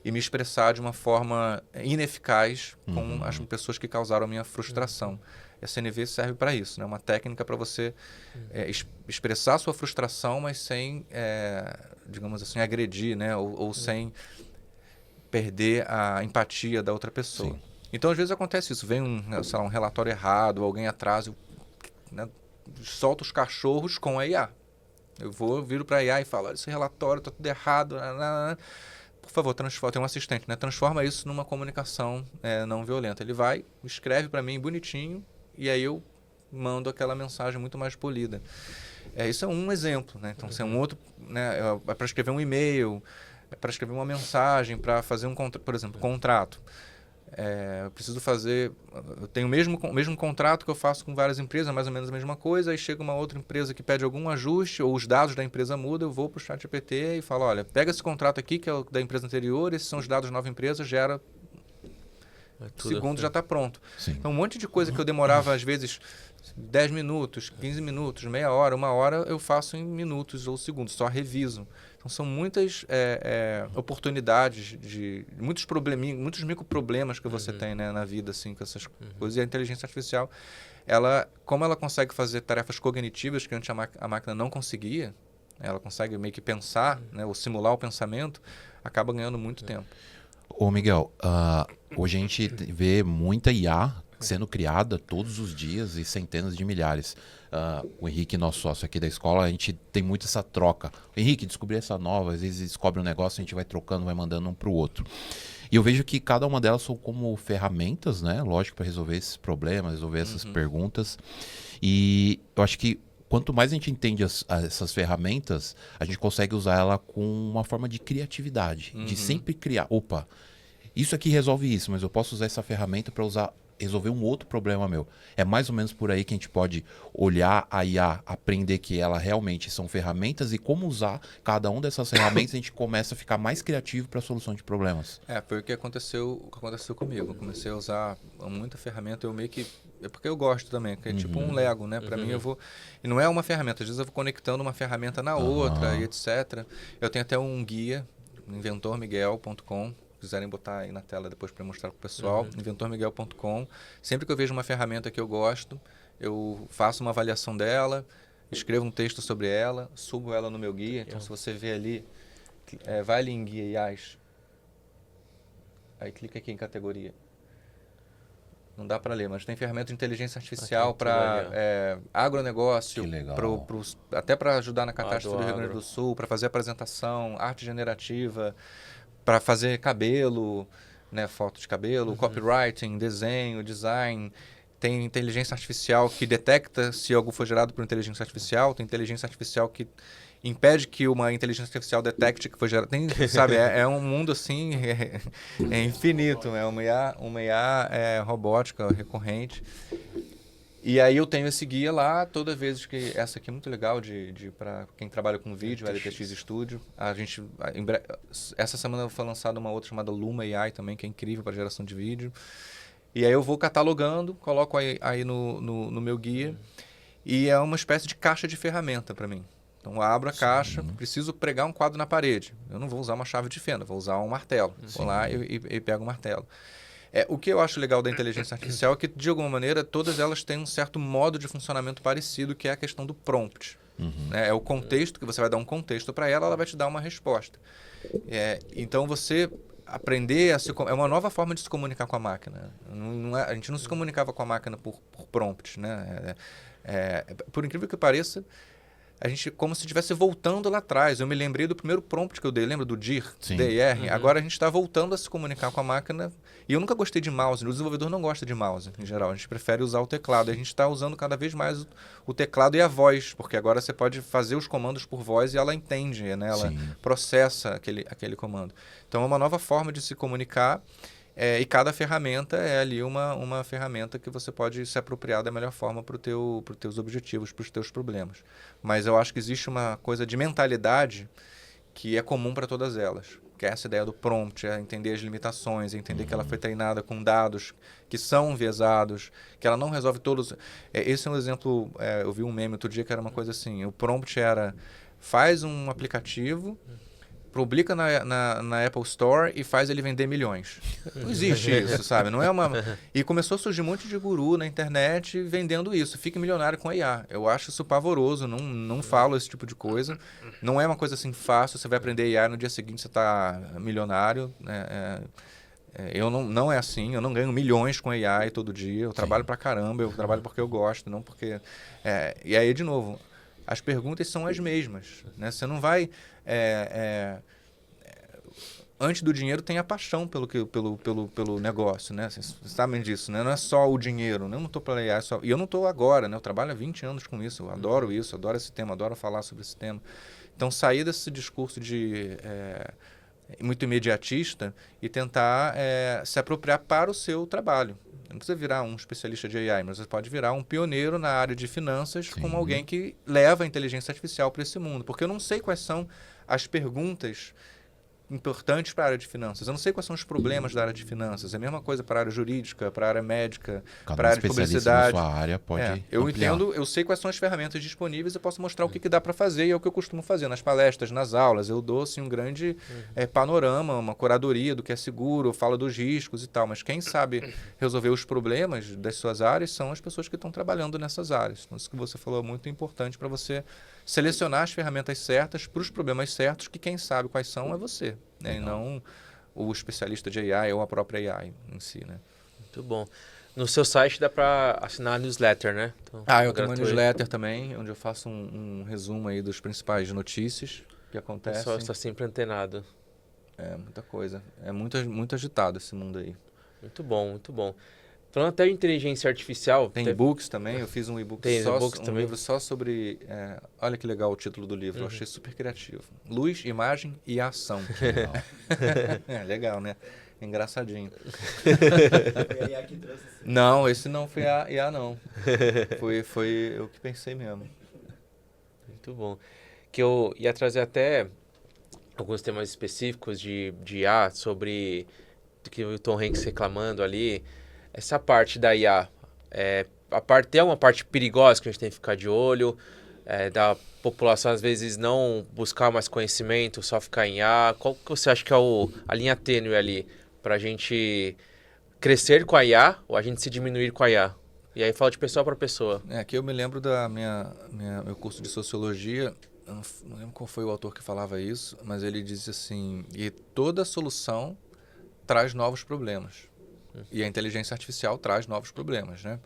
Speaker 4: me expressar de uma forma ineficaz com as pessoas que causaram a minha frustração. E a CNV serve para isso, né? Uma técnica para você expressar a sua frustração, mas sem, digamos assim, agredir, né? Ou sem perder a empatia da outra pessoa. Sim. Então, às vezes acontece isso. Vem um relatório errado, alguém atrasa, né? Solta os cachorros com a IA. Eu viro para a IA e falo, olha, esse relatório está tudo errado. Por favor, tem um assistente, né? Transforma isso numa comunicação não violenta. Ele vai, escreve para mim bonitinho e aí eu mando aquela mensagem muito mais polida. Isso é um exemplo, né? Então, se é um outro, né? É para escrever um e-mail, é para escrever uma mensagem, para fazer por exemplo, contrato. Eu preciso fazer... Eu tenho o mesmo contrato que eu faço com várias empresas, mais ou menos a mesma coisa, aí chega uma outra empresa que pede algum ajuste, ou os dados da empresa mudam, eu vou para o ChatGPT e falo, olha, pega esse contrato aqui, que é o da empresa anterior, esses são os dados da nova empresa, gera... Segundo já está pronto.
Speaker 3: Sim.
Speaker 4: Então, um monte de coisa que eu demorava, às vezes, 10 minutos, 15 minutos, meia hora, uma hora, eu faço em minutos ou segundos, só reviso. Então, são muitas oportunidades, muitos probleminhas, muitos microproblemas que você tem, né, na vida, assim, com essas coisas. E a inteligência artificial, como ela consegue fazer tarefas cognitivas que antes a máquina não conseguia, ela consegue meio que pensar, né, ou simular o pensamento, acaba ganhando muito tempo.
Speaker 3: Ô Miguel, hoje a gente vê muita IA sendo criada todos os dias e centenas de milhares. O Henrique, nosso sócio aqui da escola, a gente tem muito essa troca. Henrique, descobri essa nova, às vezes descobre um negócio, a gente vai trocando, vai mandando um para o outro. E eu vejo que cada uma delas são como ferramentas, né? Lógico, para resolver esses problemas, resolver essas perguntas. E eu acho que quanto mais a gente entende essas ferramentas, a gente consegue usar ela com uma forma de criatividade, de sempre criar. Opa, isso aqui resolve isso, mas eu posso usar essa ferramenta para resolver um outro problema meu. É mais ou menos por aí que a gente pode olhar a IA, aprender que ela realmente são ferramentas e como usar cada uma dessas ferramentas, a gente começa a ficar mais criativo para a solução de problemas.
Speaker 4: Foi o que aconteceu comigo. Eu comecei a usar muita ferramenta, eu meio que... É porque eu gosto também, que é tipo um Lego, né? Para mim, eu vou... E não é uma ferramenta, às vezes eu vou conectando uma ferramenta na outra e etc. Eu tenho até um guia, inventormiguel.com, se quiserem botar aí na tela depois para mostrar para o pessoal, inventormiguel.com. Sempre que eu vejo uma ferramenta que eu gosto, eu faço uma avaliação dela, escrevo um texto sobre ela, subo ela no meu guia. Então, se você vê ali, vai ali em guia IAs, aí clica aqui em categoria. Não dá para ler, mas tem ferramenta de inteligência artificial para agronegócio, até para ajudar na catástrofe do Rio Grande do Sul, para fazer apresentação, arte generativa, para fazer cabelo, né, foto de cabelo, copywriting, desenho, design. Tem inteligência artificial que detecta se algo foi gerado por inteligência artificial. Tem inteligência artificial que impede que uma inteligência artificial detecte que foi gerado. Sabe, é um mundo assim, é infinito. É uma IA robótica recorrente. E aí eu tenho esse guia lá, toda vez que... Essa aqui é muito legal para quem trabalha com vídeo, LTX Studio. Essa semana foi lançada uma outra chamada Luma AI também, que é incrível para geração de vídeo. E aí eu vou catalogando, coloco aí no meu guia. E é uma espécie de caixa de ferramenta para mim. Então eu abro a caixa, preciso pregar um quadro na parede. Eu não vou usar uma chave de fenda, vou usar um martelo. Vou lá e pego o martelo. O que eu acho legal da inteligência artificial é que, de alguma maneira, todas elas têm um certo modo de funcionamento parecido, que é a questão do prompt. É o contexto, que você vai dar um contexto para ela, ela vai te dar uma resposta. Então, você aprender é uma nova forma de se comunicar com a máquina. A gente não se comunicava com a máquina por prompt, né? Por incrível que pareça, a gente como se estivesse voltando lá atrás. Eu me lembrei do primeiro prompt que eu dei, lembra do DIR?
Speaker 3: Sim.
Speaker 4: DIR?
Speaker 2: Uhum.
Speaker 4: Agora a gente está voltando a se comunicar com a máquina. E eu nunca gostei de mouse. O desenvolvedor não gosta de mouse, em geral. A gente prefere usar o teclado. A gente está usando cada vez mais o teclado e a voz, porque agora você pode fazer os comandos por voz e ela entende, né? Ela
Speaker 3: Sim.
Speaker 4: processa aquele comando. Então é uma nova forma de se comunicar. E cada ferramenta é ali uma ferramenta que você pode se apropriar da melhor forma para os teus objetivos, para os teus problemas. Mas eu acho que existe uma coisa de mentalidade que é comum para todas elas. Que é essa ideia do prompt, é entender as limitações, entender que ela foi treinada com dados que são enviesados, que ela não resolve todos... Esse é um exemplo, eu vi um meme outro dia que era uma coisa assim, o prompt era, faz um aplicativo... publica na Apple Store e faz ele vender milhões. Não existe isso, sabe? Não é uma... E começou a surgir um monte de guru na internet vendendo isso. Fique milionário com a IA. Eu acho isso pavoroso, não falo esse tipo de coisa. Não é uma coisa assim fácil, você vai aprender IA e no dia seguinte você está milionário. Eu não é assim, eu não ganho milhões com AI todo dia. Eu trabalho pra caramba, eu trabalho porque eu gosto, não porque... E aí, de novo, as perguntas são as mesmas, né? Você não vai... antes do dinheiro tem a paixão pelo negócio, né? Vocês sabem disso, né? Não é só o dinheiro, né? Eu não estou para AI só... E eu não estou agora, né? Eu trabalho há 20 anos com isso, eu adoro isso, adoro esse tema, adoro falar sobre esse tema. Então, sair desse discurso de... muito imediatista e tentar se apropriar para o seu trabalho. Não precisa virar um especialista de AI, mas você pode virar um pioneiro na área de finanças. Sim. Como alguém que leva a inteligência artificial para esse mundo. Porque eu não sei quais são as perguntas importantes para a área de finanças. Eu não sei quais são os problemas da área de finanças. É a mesma coisa para a área jurídica, para a área médica, para a área de publicidade.
Speaker 3: Na sua área pode
Speaker 4: eu
Speaker 3: ampliar.
Speaker 4: entendo, eu sei quais são as ferramentas disponíveis, eu posso mostrar o que dá para fazer e é o que eu costumo fazer nas palestras, nas aulas. Eu dou assim, um grande panorama, uma curadoria do que é seguro, eu falo dos riscos e tal. Mas quem sabe resolver os problemas das suas áreas são as pessoas que estão trabalhando nessas áreas. Então, isso que você falou é muito importante para você selecionar as ferramentas certas para os problemas certos, que quem sabe quais são é você, né? E não o especialista de AI ou a própria AI em si, né?
Speaker 2: Muito bom. No seu site dá para assinar a newsletter, né? Então,
Speaker 4: eu tenho uma newsletter também, onde eu faço um resumo aí dos principais notícias que acontecem. O pessoal
Speaker 2: está sempre antenado.
Speaker 4: Muita coisa. É muito agitado esse mundo aí.
Speaker 2: Muito bom, muito bom. Falando até de inteligência artificial...
Speaker 4: Tem e-books também, eu fiz um e-book livro só sobre... olha que legal o título do livro, eu achei super criativo. Luz, imagem e ação. Que legal. Legal, né? Engraçadinho.
Speaker 1: Foi a IA que trouxe esse...
Speaker 4: Não, esse não foi a IA, não. Foi eu que pensei mesmo.
Speaker 2: Muito bom. Que eu ia trazer até alguns temas específicos de IA, sobre o que o Tom Hanks reclamando ali... Essa parte da IA, tem uma parte perigosa que a gente tem que ficar de olho, da população às vezes não buscar mais conhecimento, só ficar em IA. Qual que você acha que é a linha tênue ali para a gente crescer com a IA ou a gente se diminuir com a IA? E aí fala de pessoa para pessoa.
Speaker 4: Aqui eu me lembro da meu curso de sociologia, eu não lembro qual foi o autor que falava isso, mas ele dizia assim, e toda solução traz novos problemas. E a inteligência artificial traz novos problemas, né?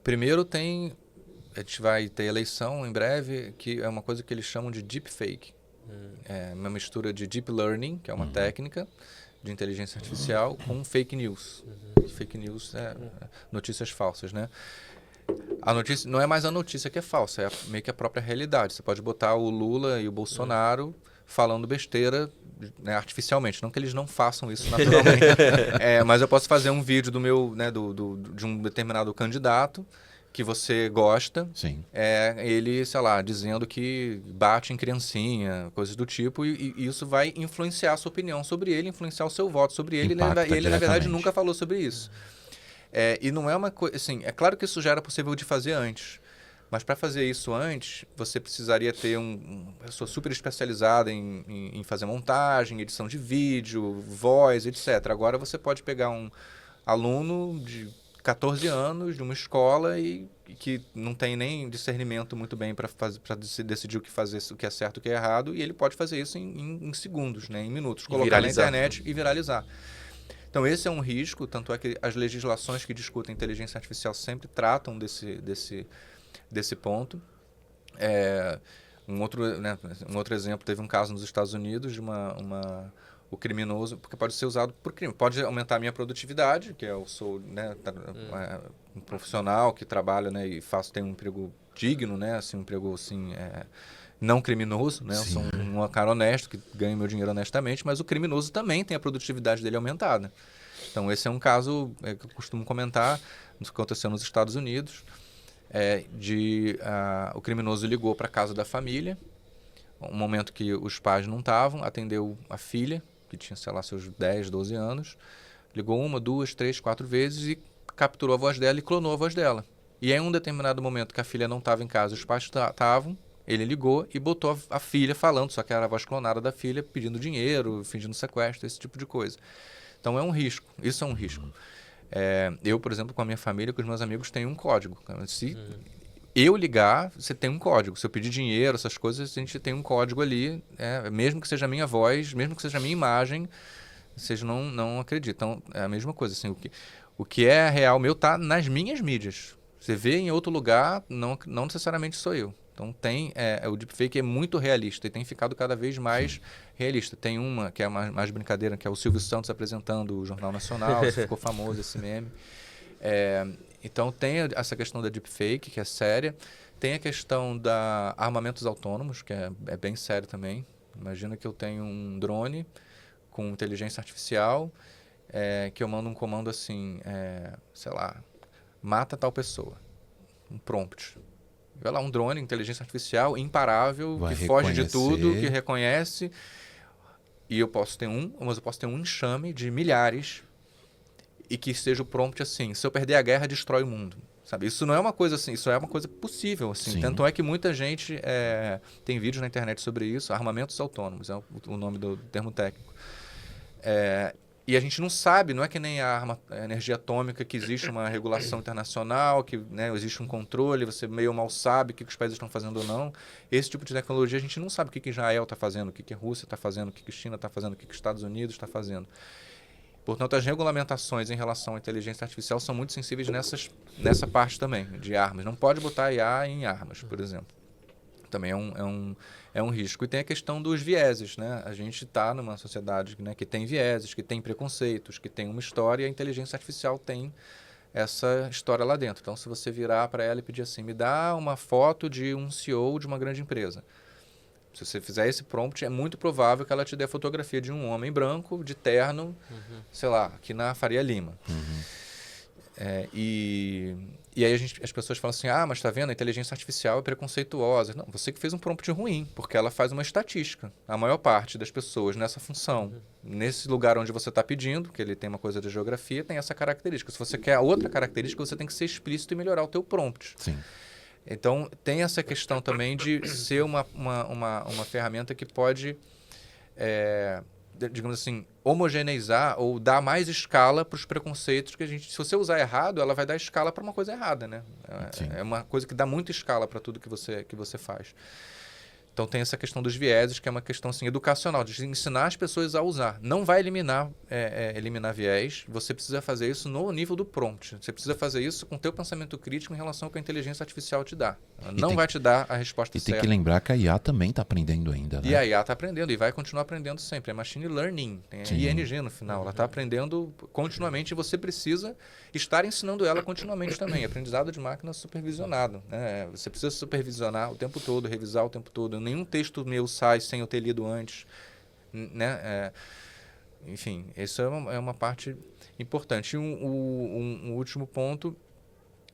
Speaker 4: Primeiro a gente vai ter eleição em breve, que é uma coisa que eles chamam de deepfake. É uma mistura de deep learning, que é uma técnica de inteligência artificial, com fake news. Fake news é notícias falsas, né? A notícia não é mais a notícia que é falsa, é meio que a própria realidade. Você pode botar o Lula e o Bolsonaro falando besteira, né, artificialmente, não que eles não façam isso naturalmente, mas eu posso fazer um vídeo do meu, né, de um determinado candidato que você gosta,
Speaker 3: Sim.
Speaker 4: Ele, sei lá, dizendo que bate em criancinha, coisas do tipo, e isso vai influenciar a sua opinião sobre ele, influenciar o seu voto sobre ele, e ele na verdade nunca falou sobre isso. E não é uma coisa, assim, é claro que isso já era possível de fazer antes, mas para fazer isso antes, você precisaria ter uma pessoa super especializada em fazer montagem, edição de vídeo, voz, etc. Agora você pode pegar um aluno de 14 anos de uma escola e que não tem nem discernimento muito bem para decidir o que fazer, o que é certo e o que é errado, e ele pode fazer isso em segundos, né, em minutos, colocar
Speaker 2: viralizar.
Speaker 4: na internet e viralizar. Então esse é um risco, tanto é que as legislações que discutem inteligência artificial sempre tratam desse ponto. Um outro exemplo, teve um caso nos Estados Unidos de o criminoso, porque pode ser usado por crime. Pode aumentar a minha produtividade, que eu sou, né, um profissional que trabalha, né, e tem um emprego digno, né, assim, um emprego assim, não criminoso, né? Eu sou um cara honesto, que ganha meu dinheiro honestamente, mas o criminoso também tem a produtividade dele aumentada. Então esse é um caso que eu costumo comentar, que aconteceu nos Estados Unidos, o criminoso ligou para a casa da família, um momento que os pais não estavam, atendeu a filha, que tinha, sei lá, seus 10, 12 anos, ligou 1, 2, 3, 4 vezes e capturou a voz dela e clonou a voz dela. E aí, em um determinado momento que a filha não estava em casa, os pais estavam, ele ligou e botou a filha falando, só que era a voz clonada da filha, pedindo dinheiro, fingindo sequestro, esse tipo de coisa. Então é um risco, isso é um risco. Eu, por exemplo, com a minha família, com os meus amigos, tenho um código. Se eu ligar, você tem um código. Se eu pedir dinheiro, essas coisas, a gente tem um código ali, mesmo que seja a minha voz, mesmo que seja a minha imagem, vocês não acreditam. Então, é a mesma coisa. Assim, o que é real meu está nas minhas mídias. Você vê em outro lugar, não necessariamente sou eu. Então, o deepfake é muito realista e tem ficado cada vez mais realista. Tem uma que é mais brincadeira, que é o Silvio Santos apresentando o Jornal Nacional, isso ficou famoso, esse meme. Então, tem essa questão da deepfake, que é séria. Tem a questão da armamentos autônomos, que é bem sério também. Imagina que eu tenho um drone com inteligência artificial, que eu mando um comando assim, sei lá, mata tal pessoa. Um prompt. Vai lá, um drone, inteligência artificial, imparável,
Speaker 3: Vai
Speaker 4: que foge de tudo,
Speaker 3: reconhecer.
Speaker 4: que reconhece. E eu posso ter mas eu posso ter um enxame de milhares e que seja o prompt assim, se eu perder a guerra, destrói o mundo. Sabe? Isso não é uma coisa assim, isso é uma coisa possível. Assim. Tanto é que muita gente tem vídeos na internet sobre isso, armamentos autônomos, é o nome do termo técnico. E a gente não sabe, não é que nem a energia atômica, que existe uma regulação internacional, que, né, existe um controle, você meio mal sabe o que os países estão fazendo ou não. Esse tipo de tecnologia a gente não sabe o que Israel está fazendo, o que a Rússia está fazendo, o que a China está fazendo, o que os Estados Unidos está fazendo. Portanto, as regulamentações em relação à inteligência artificial são muito sensíveis nessa parte também, de armas. Não pode botar IA em armas, por exemplo. Também é um risco. E tem a questão dos vieses, né? A gente está numa sociedade, né, que tem vieses, que tem preconceitos, que tem uma história, e a inteligência artificial tem essa história lá dentro. Então, se você virar para ela e pedir assim, me dá uma foto de um CEO de uma grande empresa. Se você fizer esse prompt, é muito provável que ela te dê a fotografia de um homem branco, de terno, sei lá, aqui na Faria Lima. E aí as pessoas falam assim, mas tá vendo, a inteligência artificial é preconceituosa. Não, você que fez um prompt ruim, porque ela faz uma estatística. A maior parte das pessoas nessa função, nesse lugar onde você está pedindo, que ele tem uma coisa de geografia, tem essa característica. Se você quer outra característica, você tem que ser explícito e melhorar o teu prompt.
Speaker 3: Sim.
Speaker 4: Então, tem essa questão também de ser uma ferramenta que pode, digamos assim, homogeneizar ou dar mais escala para os preconceitos que a gente... Se você usar errado, ela vai dar escala para uma coisa errada, né? É uma coisa que dá muita escala para tudo que você faz. Então, tem essa questão dos vieses, que é uma questão assim, educacional, de ensinar as pessoas a usar. Não vai eliminar viés, você precisa fazer isso no nível do prompt. Você precisa fazer isso com o teu pensamento crítico em relação ao que a inteligência artificial te dá. Ela não vai te dar a resposta certa.
Speaker 3: E tem que lembrar que a IA também está aprendendo ainda, né?
Speaker 4: E a IA está aprendendo e vai continuar aprendendo sempre. É machine learning, tem ING no final. Ela está aprendendo continuamente e você precisa estar ensinando ela continuamente também. Aprendizado de máquina supervisionado, né? Você precisa supervisionar o tempo todo, revisar o tempo todo. Nenhum texto meu sai sem eu ter lido antes, né? Enfim, isso é uma parte importante. E um último ponto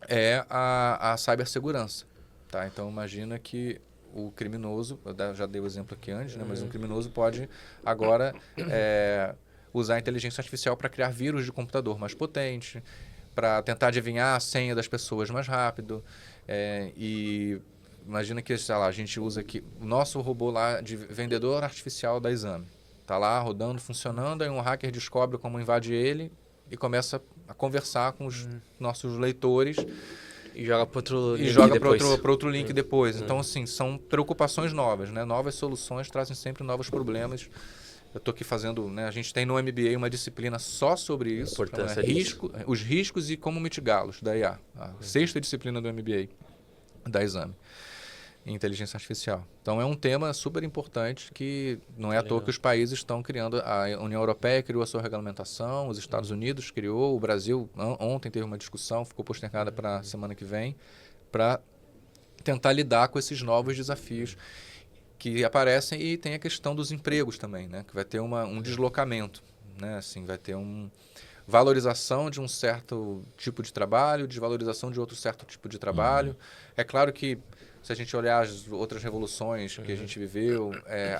Speaker 4: é a cibersegurança. Tá? Então, imagina que o criminoso, eu já dei o exemplo aqui antes, né? Mas um criminoso pode agora usar a inteligência artificial para criar vírus de computador mais potente, para tentar adivinhar a senha das pessoas mais rápido. Imagina que, sei lá, a gente usa aqui o nosso robô lá de vendedor artificial da Exame. Está lá rodando, funcionando, aí um hacker descobre como invadir ele e começa a conversar com os nossos leitores
Speaker 2: E joga para outro
Speaker 4: e
Speaker 2: link
Speaker 4: joga
Speaker 2: depois.
Speaker 4: para outro link depois. Então, assim, são preocupações novas, né? Novas soluções trazem sempre novos problemas. Eu estou aqui fazendo, né? A gente tem no MBA uma disciplina só sobre isso,
Speaker 2: Importância
Speaker 4: os riscos e como mitigá-los, da IA. A sexta disciplina do MBA, da Exame, em inteligência artificial. Então é um tema super importante que não é à toa que os países estão criando. A União Europeia criou a sua regulamentação, os Estados Unidos criou, o Brasil ontem teve uma discussão, ficou postergada para a semana que vem, para tentar lidar com esses novos desafios que aparecem, e tem a questão dos empregos também, né? Que vai ter um deslocamento, né? Assim, vai ter valorização de um certo tipo de trabalho, desvalorização de outro certo tipo de trabalho. É claro que se a gente olhar as outras revoluções que a gente viveu,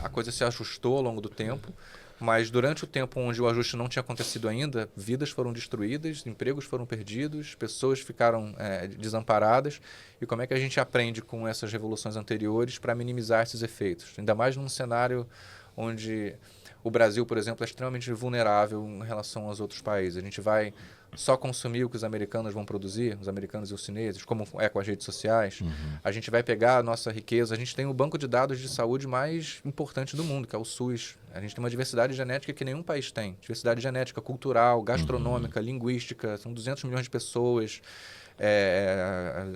Speaker 4: a coisa se ajustou ao longo do tempo, mas durante o tempo onde o ajuste não tinha acontecido ainda, vidas foram destruídas, empregos foram perdidos, pessoas ficaram desamparadas. E como é que a gente aprende com essas revoluções anteriores para minimizar esses efeitos? Ainda mais num cenário onde o Brasil, por exemplo, é extremamente vulnerável em relação aos outros países. A gente vai só consumir o que os americanos vão produzir, os americanos e os chineses, como é com as redes sociais. A gente vai pegar a nossa riqueza. A gente tem o banco de dados de saúde mais importante do mundo, que é o SUS. A gente tem uma diversidade genética que nenhum país tem. Diversidade genética, cultural, gastronômica, linguística. São 200 milhões de pessoas.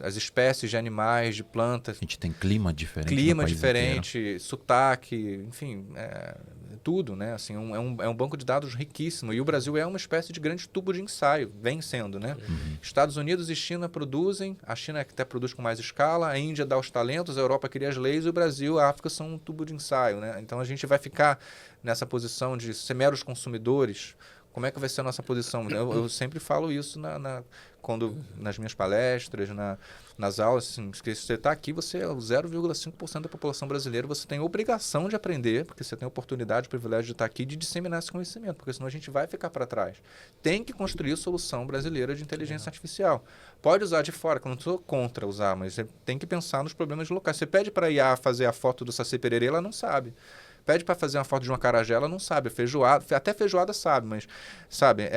Speaker 4: As espécies de animais, de plantas.
Speaker 3: A gente tem clima diferente.
Speaker 4: Clima
Speaker 3: no país
Speaker 4: diferente,
Speaker 3: inteiro.
Speaker 4: sotaque, enfim, tudo, né? Assim, é um banco de dados riquíssimo. E o Brasil é uma espécie de grande tubo de ensaio, vem sendo, né? Estados Unidos e China produzem, a China até produz com mais escala, a Índia dá os talentos, a Europa cria as leis, e o Brasil, a África são um tubo de ensaio, né? Então a gente vai ficar nessa posição de ser meros consumidores. Como é que vai ser a nossa posição? Eu sempre falo isso nas minhas palestras, nas aulas. Assim, que se você está aqui, você é 0,5% da população brasileira, você tem obrigação de aprender, porque você tem oportunidade, privilégio de estar aqui, de disseminar esse conhecimento, porque senão a gente vai ficar para trás. Tem que construir a solução brasileira de inteligência artificial. Pode usar de fora, que eu não estou contra usar, mas você tem que pensar nos problemas locais. Você pede para a IA fazer a foto do Saci Pererê, ela não sabe. Pede para fazer uma foto de uma acarajé, ela não sabe. Feijoada, até feijoada sabe, mas sabe,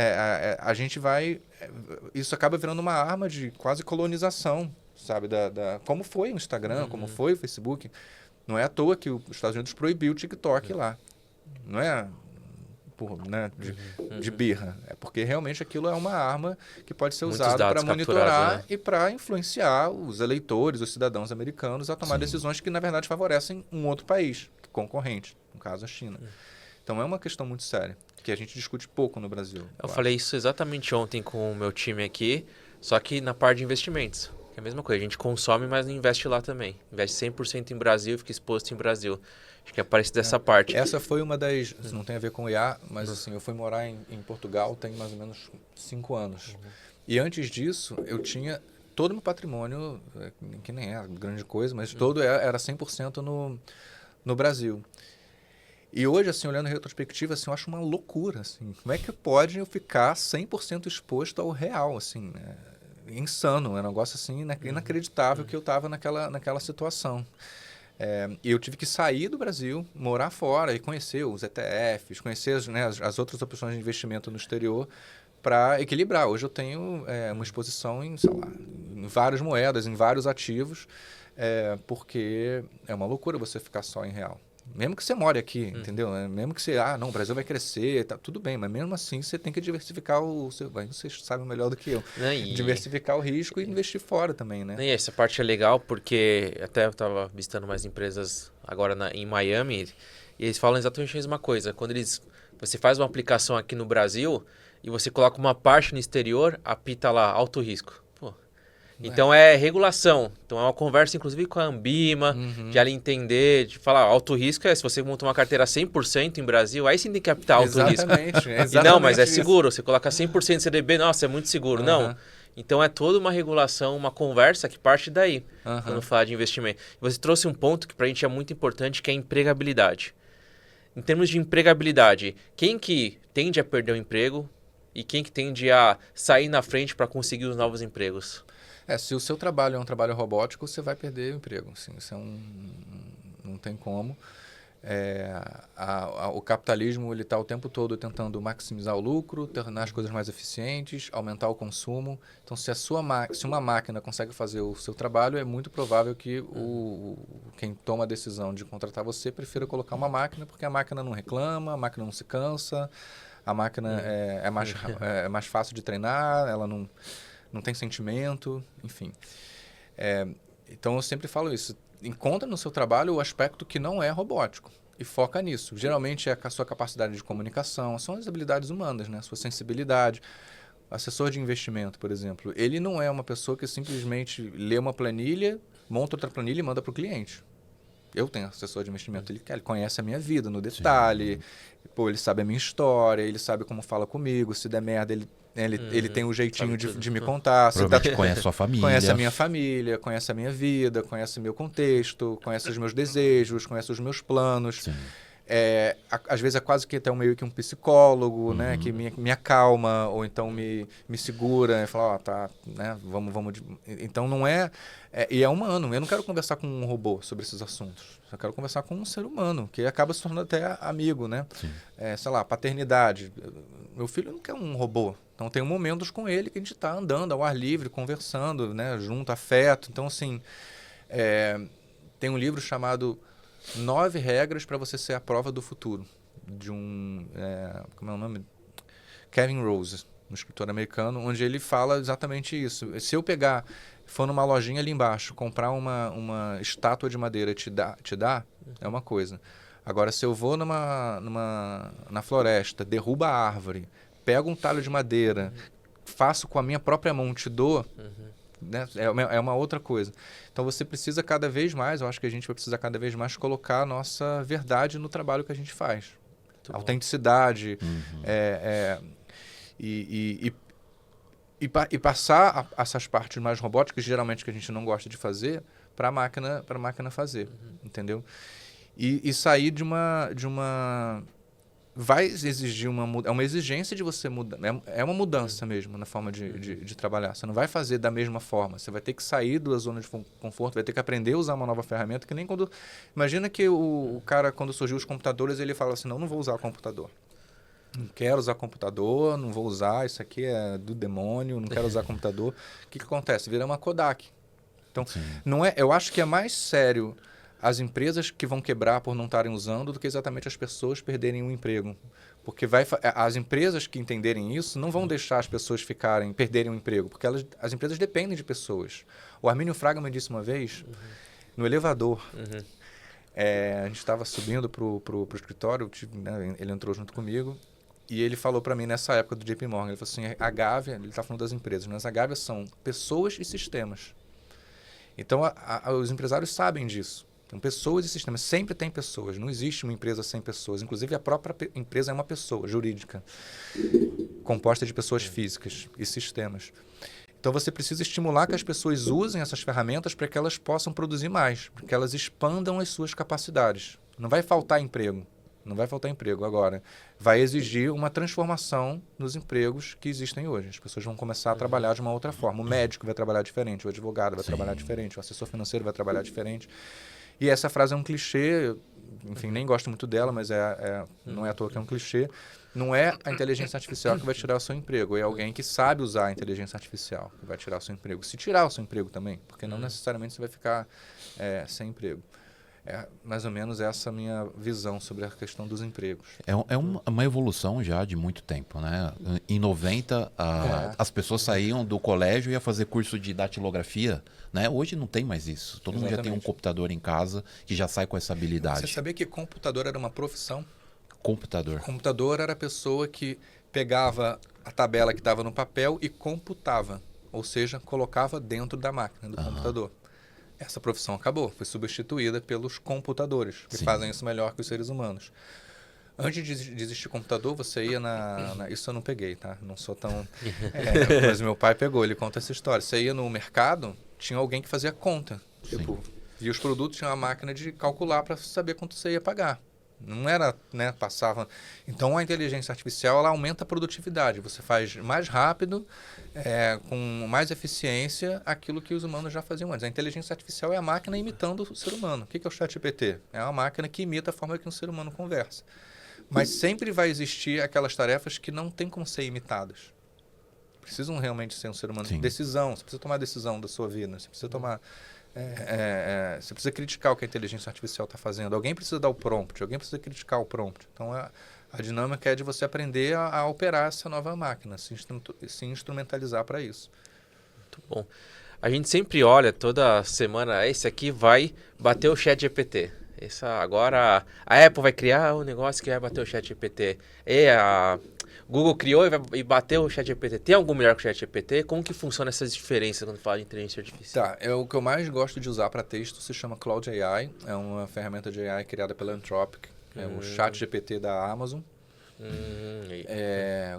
Speaker 4: a gente vai... Isso acaba virando uma arma de quase colonização, sabe? Como foi o Instagram, como foi o Facebook. Não é à toa que os Estados Unidos proibiu o TikTok lá. Não é de birra. É porque realmente aquilo é uma arma que pode ser usada para monitorar, né? E para influenciar os eleitores, os cidadãos americanos a tomar decisões que, na verdade, favorecem um outro país concorrente, no caso a China. Então é uma questão muito séria, que a gente discute pouco no Brasil.
Speaker 2: Eu falei isso exatamente ontem com o meu time aqui, só que na parte de investimentos. É a mesma coisa, a gente consome, mas não investe lá também. Investe 100% em Brasil, fica exposto em Brasil. Acho que é parecido dessa parte.
Speaker 4: Essa foi uma das... Não tem a ver com IA, mas assim, eu fui morar em Portugal tem mais ou menos 5 anos. E antes disso, eu tinha todo o meu patrimônio, que nem é grande coisa, mas todo era 100% no Brasil. E hoje, assim, olhando em retrospectiva, assim, eu acho uma loucura, assim. Como é que pode eu ficar 100% exposto ao real, assim, né? Insano, é um negócio, assim, inacreditável que eu estava naquela situação. E eu tive que sair do Brasil, morar fora e conhecer os ETFs, conhecer as outras opções de investimento no exterior para equilibrar. Hoje eu tenho uma exposição em, sei lá, em várias moedas, em vários ativos, porque é uma loucura você ficar só em real. Mesmo que você more aqui, entendeu? Mesmo que você, o Brasil vai crescer, tá, tudo bem, mas mesmo assim você tem que diversificar o seu... Vocês sabem melhor do que eu. Diversificar o risco e investir fora também, né?
Speaker 2: E essa parte é legal porque até eu estava visitando mais empresas agora em Miami e eles falam exatamente a mesma coisa. Quando você faz uma aplicação aqui no Brasil e você coloca uma parte no exterior, apita lá, alto risco. Então é regulação. Então é uma conversa, inclusive, com a Ambima, de ela entender, de falar, alto risco se você monta uma carteira 100% em Brasil, aí sim tem que apitar alto risco.
Speaker 4: Exatamente.
Speaker 2: E não, mas é seguro. Você coloca 100% CDB, nossa, é muito seguro. Não. Então é toda uma regulação, uma conversa que parte daí, quando fala de investimento. Você trouxe um ponto que pra gente é muito importante, que é a empregabilidade. Em termos de empregabilidade, quem que tende a perder o emprego e quem que tende a sair na frente para conseguir os novos empregos?
Speaker 4: Se o seu trabalho é um trabalho robótico, você vai perder o emprego. Assim, isso não tem como. O capitalismo ele está o tempo todo tentando maximizar o lucro, tornar as coisas mais eficientes, aumentar o consumo. Então, se uma máquina consegue fazer o seu trabalho, é muito provável que quem toma a decisão de contratar você prefira colocar uma máquina, porque a máquina não reclama, a máquina não se cansa, a máquina é mais fácil de treinar, ela não tem sentimento, enfim. Então, eu sempre falo isso. Encontra no seu trabalho o aspecto que não é robótico e foca nisso. Geralmente é a sua capacidade de comunicação, são as habilidades humanas, né? A sua sensibilidade. Assessor de investimento, por exemplo, ele não é uma pessoa que simplesmente lê uma planilha, monta outra planilha e manda para o cliente. Eu tenho assessor de investimento, ele conhece a minha vida no detalhe, ele sabe a minha história, ele sabe como fala comigo, se der merda, ele tem o jeitinho de me contar.
Speaker 3: Provavelmente conhece a sua família.
Speaker 4: Conhece a minha família, conhece a minha vida, conhece o meu contexto, conhece os meus desejos, conhece os meus planos.
Speaker 3: Sim.
Speaker 4: Às vezes é quase que até meio que um psicólogo, né, que me acalma ou então me segura e fala, tá, né, vamos. Então não e é humano. Eu não quero conversar com um robô sobre esses assuntos. Eu quero conversar com um ser humano, que acaba se tornando até amigo, né? Sei lá, paternidade. Meu filho não quer um robô. Então tem momentos com ele que a gente está andando ao ar livre, conversando, né, junto, afeto. Então, assim, tem um livro chamado 9 Regras para Você Ser a Prova do Futuro, de como é o nome? Kevin Rose, um escritor americano, onde ele fala exatamente isso. Se eu for numa lojinha ali embaixo, comprar uma estátua de madeira e te dar, é uma coisa. Agora, se eu vou na floresta, derrubo a árvore, pego um talho de madeira, faço com a minha própria mão, te dou, né? É uma outra coisa. Então você precisa cada vez mais, eu acho que a gente vai precisar cada vez mais colocar a nossa verdade no trabalho que a gente faz. Muito autenticidade. E passar essas partes mais robóticas, geralmente que a gente não gosta de fazer, para a máquina fazer, entendeu? E sair de uma vai exigir uma exigência de você mudar. É uma mudança mesmo na forma de trabalhar. Você não vai fazer da mesma forma. Você vai ter que sair da zona de conforto, vai ter que aprender a usar uma nova ferramenta, que nem quando... Imagina que o cara, quando surgiu os computadores, ele fala assim, não vou usar o computador. Não quero usar computador, não vou usar, isso aqui é do demônio, não quero usar computador. O que acontece? Vira uma Kodak. Então, eu acho que é mais sério as empresas que vão quebrar por não estarem usando do que exatamente as pessoas perderem o emprego. Porque as empresas que entenderem isso não vão deixar as pessoas perderem o emprego, porque as empresas dependem de pessoas. O Armínio Fraga me disse uma vez, no elevador, a gente estava subindo para o escritório, né, ele entrou junto comigo, e ele falou para mim nessa época do JP Morgan, ele falou assim, a Gávea, ele está falando das empresas, mas a Gávea são pessoas e sistemas. Então, os empresários sabem disso. Então, pessoas e sistemas. Sempre tem pessoas. Não existe uma empresa sem pessoas. Inclusive, a própria empresa é uma pessoa jurídica, composta de pessoas físicas e sistemas. Então, você precisa estimular que as pessoas usem essas ferramentas para que elas possam produzir mais, para que elas expandam as suas capacidades. Não vai faltar emprego. Não vai faltar emprego agora. Vai exigir uma transformação nos empregos que existem hoje. As pessoas vão começar a trabalhar de uma outra forma. O médico vai trabalhar diferente, o advogado vai trabalhar diferente, o assessor financeiro vai trabalhar diferente. E essa frase é um clichê, enfim, nem gosto muito dela, mas não é à toa que é um clichê. Não é a inteligência artificial que vai tirar o seu emprego, é alguém que sabe usar a inteligência artificial que vai tirar o seu emprego. Se tirar o seu emprego também, porque não necessariamente você vai ficar sem emprego. É mais ou menos essa minha visão sobre a questão dos empregos.
Speaker 3: É uma evolução já de muito tempo, né? Em 90, as pessoas saíam do colégio e iam fazer curso de datilografia, né? Hoje não tem mais isso. Todo mundo já tem um computador em casa que já sai com essa habilidade.
Speaker 4: Você sabia que computador era uma profissão?
Speaker 3: Computador.
Speaker 4: Computador era a pessoa que pegava a tabela que estava no papel e computava, ou seja, colocava dentro da máquina do computador. Essa profissão acabou, foi substituída pelos computadores, que fazem isso melhor que os seres humanos. Antes de existir computador, você ia isso eu não peguei, tá? Não sou tão... mas meu pai pegou, ele conta essa história. Você ia no mercado, tinha alguém que fazia conta. Tipo, via os produtos, tinha uma máquina de calcular para saber quanto você ia pagar. Não era, né, passava... Então, a inteligência artificial, ela aumenta a produtividade. Você faz mais rápido, com mais eficiência, aquilo que os humanos já faziam antes. A inteligência artificial é a máquina imitando o ser humano. O que é o ChatGPT? É uma máquina que imita a forma que um ser humano conversa. Mas sempre vai existir aquelas tarefas que não tem como ser imitadas. Precisam realmente ser um ser humano.
Speaker 3: Sim.
Speaker 4: Decisão, você precisa tomar decisão da sua vida, você precisa tomar... você precisa criticar o que a inteligência artificial está fazendo. Alguém precisa dar o prompt, alguém precisa criticar o prompt. Então, a dinâmica é de você aprender a operar essa nova máquina, se instrumentalizar para isso.
Speaker 2: Muito bom. A gente sempre olha toda semana, esse aqui vai bater o ChatGPT. Agora a Apple vai criar um negócio que vai bater o ChatGPT. A Google criou e bateu o ChatGPT. Tem algum melhor que o ChatGPT? Como que funciona essas diferenças quando fala de inteligência artificial?
Speaker 4: Tá, o que eu mais gosto de usar para texto se chama Cloud AI. É uma ferramenta de AI criada pela Anthropic. É o ChatGPT da Amazon.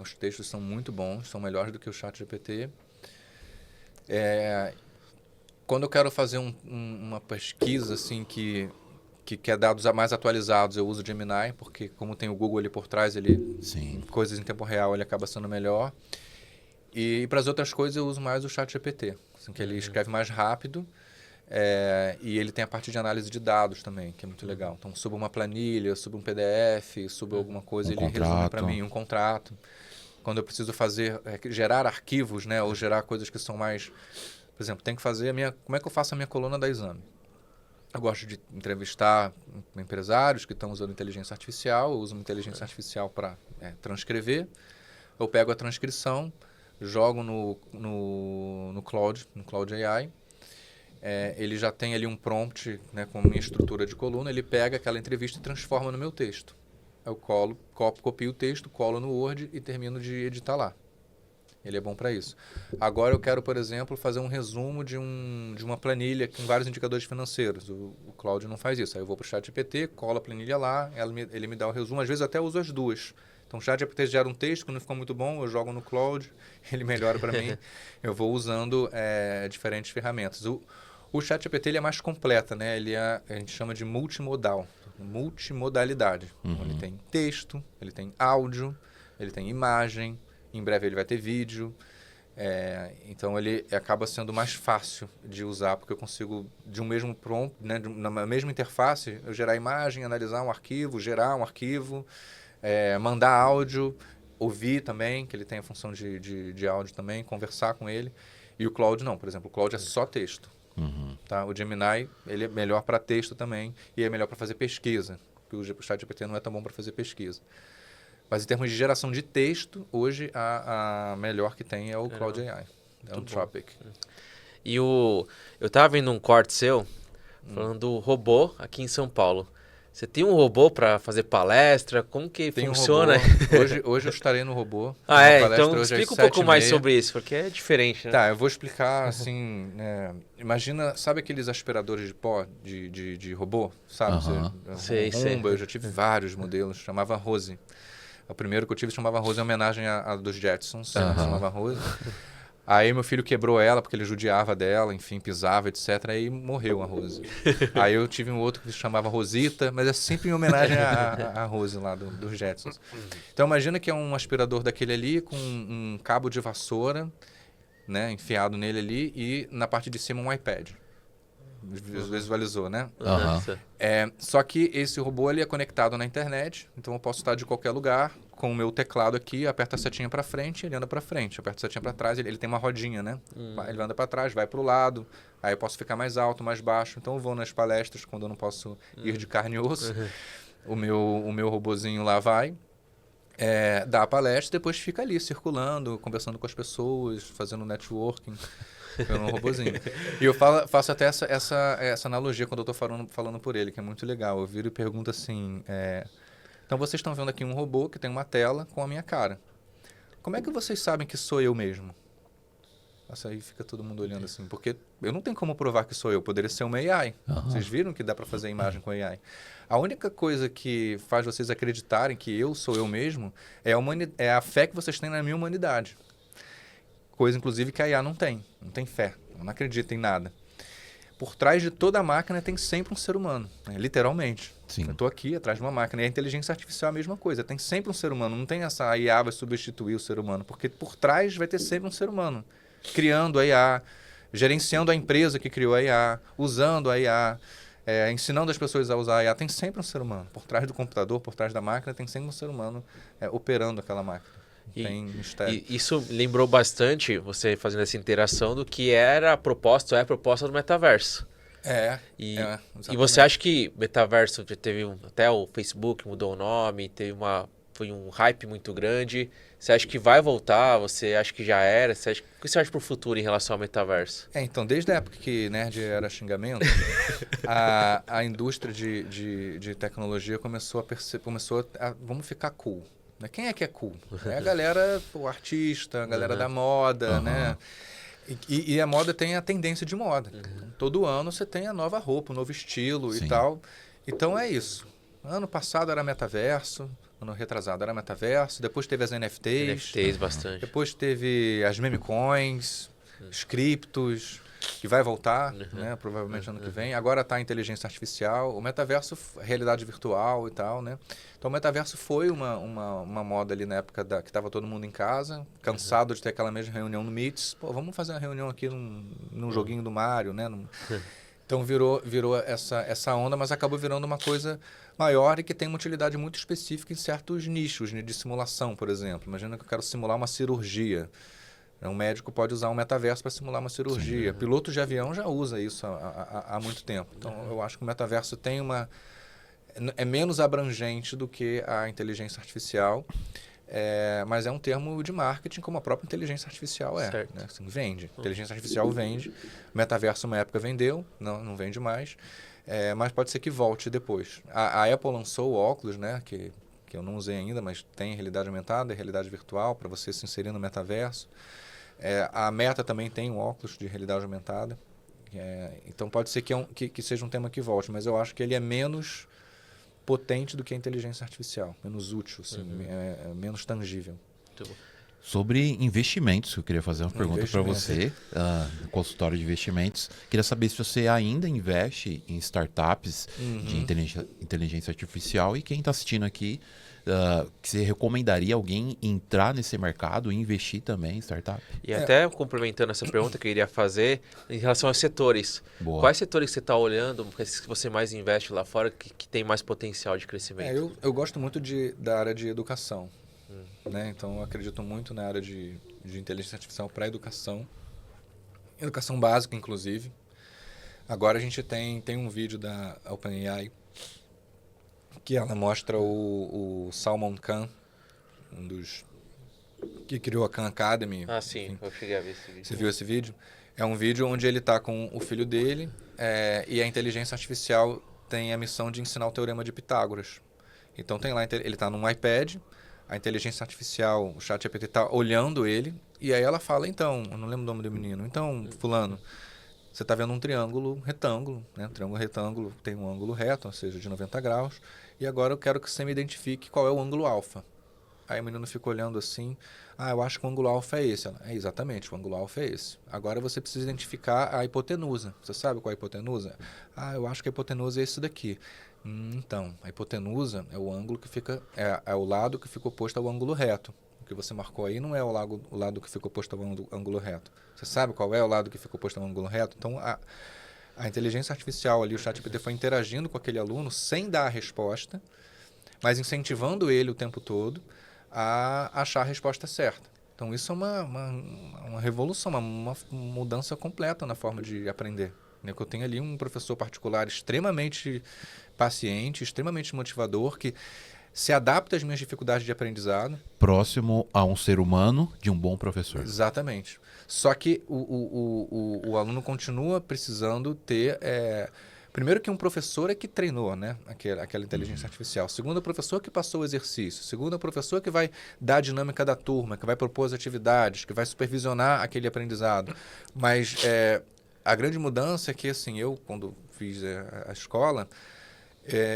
Speaker 4: Os textos são muito bons, são melhores do que o ChatGPT. Quando eu quero fazer uma pesquisa assim que quer dados mais atualizados, eu uso o Gemini, porque como tem o Google ali por trás, coisas em tempo real, ele acaba sendo melhor. E para as outras coisas eu uso mais o ChatGPT, assim, que ele escreve mais rápido, e ele tem a parte de análise de dados também, que é muito legal. Então, subo uma planilha, subo um PDF, subo alguma coisa, ele resume para mim um contrato. Quando eu preciso gerar arquivos, né, ou gerar coisas que são mais... Por exemplo, tem que fazer como é que eu faço a minha coluna da Exame? Eu gosto de entrevistar empresários que estão usando inteligência artificial. Eu uso uma inteligência artificial para transcrever. Eu pego a transcrição, jogo no Cloud AI. Ele já tem ali um prompt, né, com a minha estrutura de coluna. Ele pega aquela entrevista e transforma no meu texto. Eu copio o texto, colo no Word e termino de editar lá. Ele é bom para isso. Agora eu quero, por exemplo, fazer um resumo de uma planilha com vários indicadores financeiros. O Cloud não faz isso. Aí eu vou para o ChatGPT, colo a planilha lá, ele me dá o resumo. Às vezes eu até uso as duas. Então o ChatGPT gera um texto que não ficou muito bom, eu jogo no Cloud, ele melhora para mim. Eu vou usando diferentes ferramentas. O ChatGPT ele é mais completa, né? A gente chama de multimodalidade. Então, ele tem texto, ele tem áudio, ele tem imagem. Em breve ele vai ter vídeo, então ele acaba sendo mais fácil de usar, porque eu consigo, de um mesmo prompt, né, na mesma interface, eu gerar imagem, analisar um arquivo, gerar um arquivo, mandar áudio, ouvir também, que ele tem a função de áudio também, conversar com ele. E o Cloud não, por exemplo, o Cloud é só texto. Tá? O Gemini ele é melhor para texto também, e é melhor para fazer pesquisa, porque o ChatGPT não é tão bom para fazer pesquisa. Mas em termos de geração de texto, hoje a melhor que tem é o Cloud AI, é o Anthropic.
Speaker 2: E eu estava vendo um corte seu falando do robô aqui em São Paulo. Você tem um robô para fazer palestra? Como que funciona?
Speaker 4: Hoje eu estarei no robô.
Speaker 2: Então explica um pouco mais sobre isso, porque é diferente, né?
Speaker 4: Tá, eu vou explicar assim, imagina, sabe aqueles aspiradores de pó de robô? Sabe?
Speaker 2: Sei.
Speaker 4: Eu já tive vários modelos, chamava Rose. O primeiro que eu tive chamava Rose em homenagem a dos Jetsons, chamava Rose. Aí meu filho quebrou ela porque ele judiava dela, enfim, pisava, etc. Aí morreu a Rose. Aí eu tive um outro que se chamava Rosita, mas é sempre em homenagem a Rose lá dos Jetsons. Então imagina que é um aspirador daquele ali com um cabo de vassoura, né, enfiado nele ali, e na parte de cima um iPad. Visualizou, né? Só que esse robô ele é conectado na internet, então eu posso estar de qualquer lugar com o meu teclado aqui, aperta a setinha para frente, ele anda para frente, aperta a setinha para trás, ele tem uma rodinha, né? Ele anda para trás, vai para o lado, aí eu posso ficar mais alto, mais baixo, então eu vou nas palestras quando eu não posso ir de carne e osso, o meu robozinho lá vai, dá a palestra, depois fica ali circulando, conversando com as pessoas, fazendo networking. Pelo robozinho. E eu faço até essa analogia quando eu estou falando por ele, que é muito legal. Eu viro e pergunto assim, então vocês estão vendo aqui um robô que tem uma tela com a minha cara. Como é que vocês sabem que sou eu mesmo? Nossa, aí fica todo mundo olhando assim, porque eu não tenho como provar que sou eu, poderia ser uma AI. Vocês viram que dá para fazer imagem com AI? A única coisa que faz vocês acreditarem que eu sou eu mesmo é a fé que vocês têm na minha humanidade. Coisa, inclusive, que a IA não tem fé, não acredita em nada. por trás de toda a máquina tem sempre um ser humano, né? Literalmente.
Speaker 3: Sim.
Speaker 4: Eu estou aqui atrás de uma máquina. E a inteligência artificial é a mesma coisa. Tem sempre um ser humano. Não tem essa a IA vai substituir o ser humano, porque por trás vai ter sempre um ser humano criando a IA, gerenciando a empresa que criou a IA, usando a IA, ensinando as pessoas a usar a IA. Tem sempre um ser humano. Por trás do computador, por trás da máquina, tem sempre um ser humano operando aquela máquina. Tem mistério.
Speaker 2: E isso lembrou bastante, você fazendo essa interação, do que era a proposta, ou é a proposta do metaverso. E você acha que metaverso já teve até o Facebook mudou o nome, foi um hype muito grande. Você acha que vai voltar? Você acha que já era? O que você acha pro futuro em relação ao metaverso?
Speaker 4: Então, desde a época que nerd era xingamento, a indústria de tecnologia começou a vamos ficar cool. Né? Quem é que é cool? É a galera, o artista, a galera da moda, né? E a moda tem a tendência de moda. Todo ano você tem a nova roupa, o novo estilo e tal. Então é isso. Ano passado era metaverso, ano retrasado era metaverso, depois teve as NFTs.
Speaker 2: NFTs bastante.
Speaker 4: Depois teve as meme coins, os criptos, que vai voltar, né? Provavelmente ano que vem. Agora está a inteligência artificial, o metaverso, realidade virtual e tal, né? Então o metaverso foi uma moda ali na época que estava todo mundo em casa, cansado de ter aquela mesma reunião no Meets. Pô, vamos fazer uma reunião aqui num joguinho do Mario, né? Então virou essa onda, mas acabou virando uma coisa maior e que tem uma utilidade muito específica em certos nichos, né, de simulação, por exemplo. Imagina que eu quero simular uma cirurgia. Um médico pode usar um metaverso para simular uma cirurgia. Sim. Piloto de avião já usa isso há muito tempo. Então, eu acho que o metaverso é menos abrangente do que a inteligência artificial, mas é um termo de marketing como a própria inteligência artificial é. Né? Assim, vende. Inteligência artificial vende. Metaverso, uma época, vendeu. Não vende mais. Mas pode ser que volte depois. A Apple lançou o óculos, né? Que eu não usei ainda, mas tem realidade aumentada, realidade virtual, para você se inserir no metaverso. A Meta também tem um óculos de realidade aumentada. Então pode ser que seja um tema que volte, mas eu acho que ele é menos potente do que a inteligência artificial, menos útil, assim, menos tangível.
Speaker 2: Muito bom.
Speaker 3: Sobre investimentos, eu queria fazer uma pergunta para você, consultório de investimentos. Queria saber se você ainda investe em startups de inteligência artificial e quem está assistindo aqui, que você recomendaria alguém entrar nesse mercado e investir também em startup?
Speaker 2: E até complementando essa pergunta que eu iria fazer, em relação aos setores.
Speaker 3: Boa.
Speaker 2: Quais setores você está olhando, que você mais investe lá fora, que tem mais potencial de crescimento?
Speaker 4: Eu gosto muito da área de educação. Né? Então, eu acredito muito na área de inteligência artificial para educação básica, inclusive. Agora a gente tem um vídeo da OpenAI que ela mostra o Salman Khan, um dos que criou a Khan Academy.
Speaker 2: Ah, sim, enfim. Eu cheguei a ver esse vídeo.
Speaker 4: Você viu esse vídeo? É um vídeo onde ele está com o filho dele e a inteligência artificial tem a missão de ensinar o teorema de Pitágoras. Então, tem lá, ele está num iPad. A inteligência artificial, o ChatGPT está olhando ele e aí ela fala, então, eu não lembro o nome do menino, então, fulano, você está vendo um triângulo retângulo, né? Um triângulo retângulo tem um ângulo reto, ou seja, de 90 graus, e agora eu quero que você me identifique qual é o ângulo alfa. Aí o menino fica olhando assim, eu acho que o ângulo alfa é esse. Exatamente, o ângulo alfa é esse. Agora você precisa identificar a hipotenusa. Você sabe qual é a hipotenusa? Eu acho que a hipotenusa é esse daqui. Então, a hipotenusa é o ângulo que fica, é o lado que fica oposto ao ângulo reto. O que você marcou aí não é o lado que fica oposto ao ângulo reto. Você sabe qual é o lado que fica oposto ao ângulo reto? Então, a inteligência artificial ali, o ChatGPT foi interagindo com aquele aluno sem dar a resposta, mas incentivando ele o tempo todo a achar a resposta certa. Então, isso é uma revolução, uma mudança completa na forma de aprender. Eu tenho ali um professor particular extremamente paciente, extremamente motivador, que se adapta às minhas dificuldades de aprendizado.
Speaker 3: Próximo a um ser humano de um bom professor.
Speaker 4: Exatamente. Só que o aluno continua precisando ter... primeiro que um professor é que treinou, né, aquela inteligência artificial. Segundo, o professor que passou o exercício. Segundo, o professor que vai dar a dinâmica da turma, que vai propor as atividades, que vai supervisionar aquele aprendizado. Mas... a grande mudança é que, assim, eu, quando fiz a escola,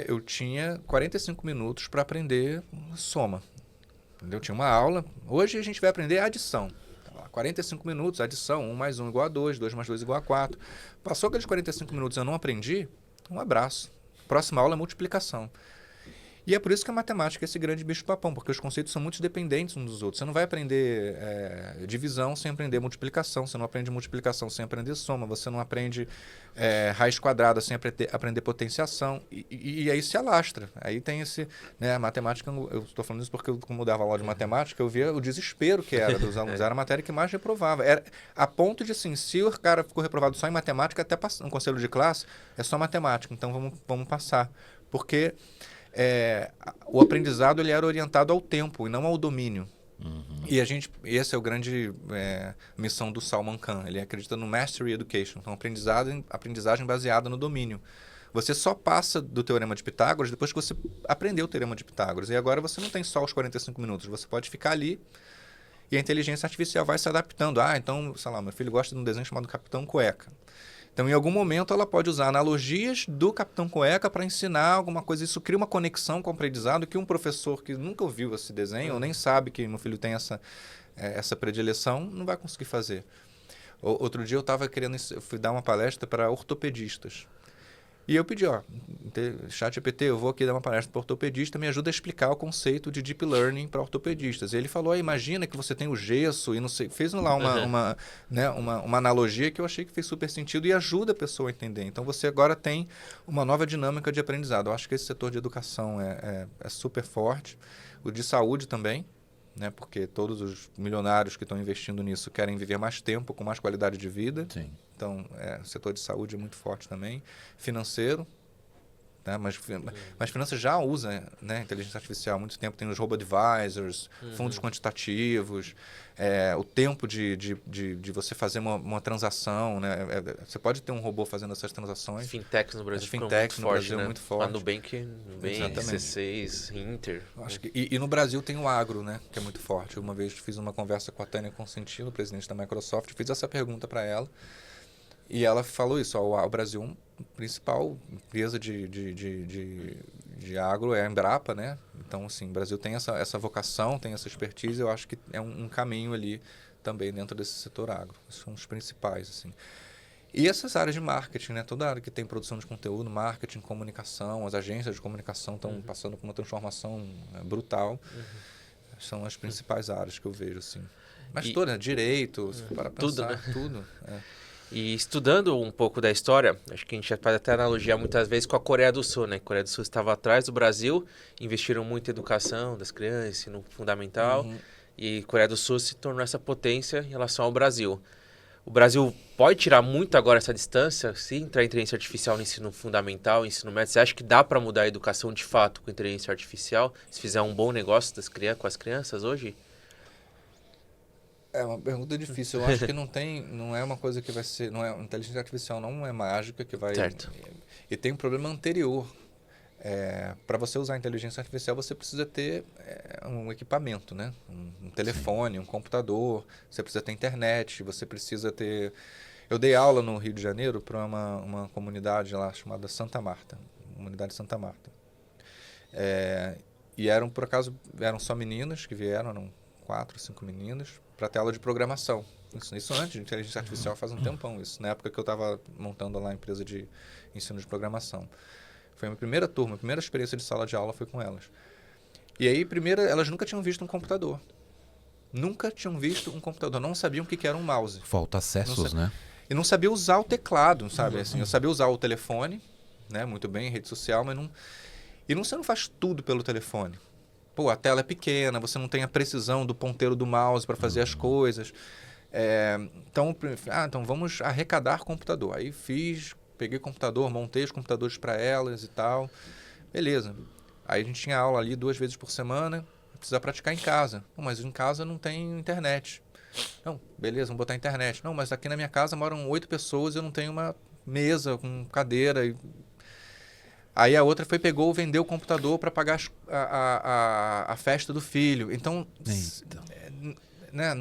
Speaker 4: eu tinha 45 minutos para aprender soma. Entendeu? Eu tinha uma aula. Hoje a gente vai aprender adição. 45 minutos, adição, 1 mais 1 igual a 2, 2 mais 2 igual a 4. Passou aqueles 45 minutos e eu não aprendi, um abraço. Próxima aula é multiplicação. E é por isso que a matemática é esse grande bicho-papão, porque os conceitos são muito dependentes uns dos outros. Você não vai aprender divisão sem aprender multiplicação, você não aprende multiplicação sem aprender soma, você não aprende raiz quadrada sem aprender potenciação, e aí se alastra. Aí tem esse... Né, a matemática, eu estou falando isso porque como eu dava aula de matemática, eu via o desespero que era dos alunos. Era a matéria que mais reprovava. Era a ponto de, assim, se o cara ficou reprovado só em matemática, até no conselho de classe, é só matemática, então vamos passar. Porque... o aprendizado ele era orientado ao tempo e não ao domínio. E esse é o grande missão do Salman Khan. Ele acredita no Mastery Education, então aprendizagem baseada no domínio. Você só passa do Teorema de Pitágoras depois que você aprendeu o Teorema de Pitágoras. E agora você não tem só os 45 minutos, você pode ficar ali e a inteligência artificial vai se adaptando. Então, sei lá, meu filho gosta de um desenho chamado Capitão Cueca. Então, em algum momento, ela pode usar analogias do Capitão Cueca para ensinar alguma coisa. Isso cria uma conexão com o aprendizado que um professor que nunca ouviu esse desenho ou nem sabe que meu filho tem essa predileção, não vai conseguir fazer. Outro dia eu fui dar uma palestra para ortopedistas. E eu pedi, ChatGPT, eu vou aqui dar uma palestra para ortopedista, me ajuda a explicar o conceito de Deep Learning para ortopedistas. E ele falou, imagina que você tem o gesso e não sei, fez lá uma analogia que eu achei que fez super sentido e ajuda a pessoa a entender. Então você agora tem uma nova dinâmica de aprendizado. Eu acho que esse setor de educação é super forte. O de saúde também, né? Porque todos os milionários que estão investindo nisso querem viver mais tempo, com mais qualidade de vida.
Speaker 3: Sim.
Speaker 4: Então, o setor de saúde é muito forte também. Financeiro, né? Mas finanças já usa, né, inteligência artificial há muito tempo. Tem os robo-advisors, fundos quantitativos, o tempo de você fazer uma transação. Né? Você pode ter um robô fazendo essas transações.
Speaker 2: Fintechs no Brasil ficam
Speaker 4: fintechs
Speaker 2: muito
Speaker 4: no
Speaker 2: forte,
Speaker 4: Brasil
Speaker 2: né?
Speaker 4: muito forte.
Speaker 2: A Nubank, C6, Inter.
Speaker 4: Acho que, e no Brasil tem o agro, né, que é muito forte. Uma vez fiz uma conversa com a Tânia Consentino, presidente da Microsoft, fiz essa pergunta para ela. E ela falou isso, o Brasil, a principal empresa de agro é a Embrapa, né? Então, assim, o Brasil tem essa vocação, tem essa expertise, eu acho que é um caminho ali também dentro desse setor agro. Esses são os principais, assim. E essas áreas de marketing, né? Toda área que tem produção de conteúdo, marketing, comunicação, as agências de comunicação estão passando por uma transformação brutal. São as principais áreas que eu vejo, assim. Mas toda, direito, para pensar, tudo.
Speaker 2: E estudando um pouco da história, acho que a gente já faz até analogia muitas vezes com a Coreia do Sul, né? A Coreia do Sul estava atrás do Brasil, investiram muito em educação das crianças, ensino fundamental, e a Coreia do Sul se tornou essa potência em relação ao Brasil. O Brasil pode tirar muito agora essa distância, se entrar inteligência artificial no ensino fundamental, ensino médio? Você acha que dá para mudar a educação de fato com inteligência artificial, se fizer um bom negócio com as crianças hoje?
Speaker 4: É uma pergunta difícil. Eu acho que não é uma coisa que vai ser... inteligência artificial não é mágica que vai...
Speaker 2: Certo.
Speaker 4: E tem um problema anterior. Para você usar a inteligência artificial, você precisa ter um equipamento, né? Um telefone, um computador, você precisa ter internet, você precisa ter... Eu dei aula no Rio de Janeiro para uma comunidade lá chamada Santa Marta, comunidade Santa Marta. E por acaso, eram só meninas que vieram, eram 4, 5 meninas, para ter aula de programação. Isso antes de inteligência artificial faz um tempão, isso. Na época que eu estava montando lá a empresa de ensino de programação. Foi a minha primeira turma, a primeira experiência de sala de aula foi com elas. E aí, primeiro, elas nunca tinham visto um computador. Nunca tinham visto um computador. Não sabiam o que era um mouse.
Speaker 3: Falta acessos, né?
Speaker 4: E não sabia usar o teclado, sabe? Assim, eu sabia usar o telefone, né? Muito bem, rede social, mas não... E você não faz tudo pelo telefone. Pô, a tela é pequena, você não tem a precisão do ponteiro do mouse para fazer as coisas. Então vamos arrecadar computador. Aí peguei computador, montei os computadores para elas e tal. Beleza. Aí a gente tinha aula ali 2 vezes por semana, precisa praticar em casa. Não, mas em casa não tem internet. Não, beleza, vamos botar internet. Não, mas aqui na minha casa moram 8 pessoas e eu não tenho uma mesa com cadeira. Aí a outra pegou, vendeu o computador para pagar a festa do filho. Então, né,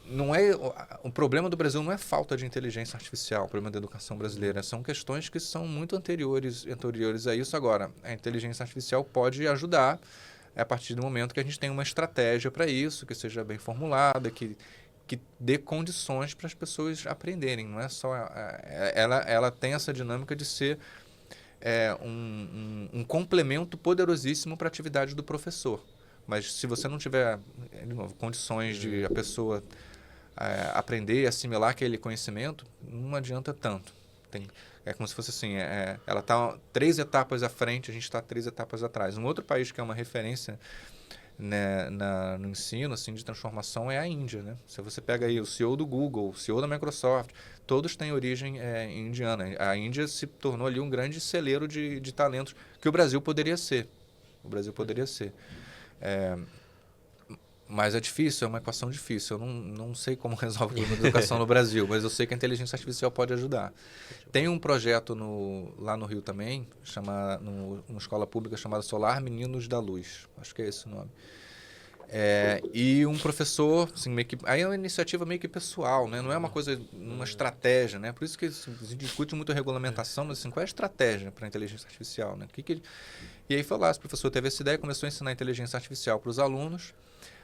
Speaker 4: não é o problema do Brasil não é falta de inteligência artificial, o problema da educação brasileira. São questões que são muito anteriores a isso. Agora, a inteligência artificial pode ajudar é a partir do momento que a gente tem uma estratégia para isso, que seja bem formulada, que dê condições para as pessoas aprenderem. Não é só ela tem essa dinâmica de ser um complemento poderosíssimo para a atividade do professor. Mas se você não tiver, de novo, condições de a pessoa aprender e assimilar aquele conhecimento, não adianta tanto. É como se fosse assim, ela está 3 etapas à frente, a gente está 3 etapas atrás. Um outro país que é uma referência, né, no ensino assim, de transformação é a Índia. Né? Se você pega aí o CEO do Google, o CEO da Microsoft, todos têm origem indiana. A Índia se tornou ali um grande celeiro de talentos que o Brasil poderia ser. Mas é difícil, é uma equação difícil. Eu não sei como resolve o problema da educação no Brasil, mas eu sei que a inteligência artificial pode ajudar. Tem um projeto lá no Rio também, numa escola pública chamada Solar Meninos da Luz. Acho que é esse o nome. E um professor, assim, meio que, aí é uma iniciativa meio que pessoal, né? Não é uma coisa, uma estratégia, né? Por isso que se discute muito a regulamentação, mas assim, qual é a estratégia para a inteligência artificial, né? E aí foi lá, esse professor teve essa ideia, começou a ensinar inteligência artificial para os alunos.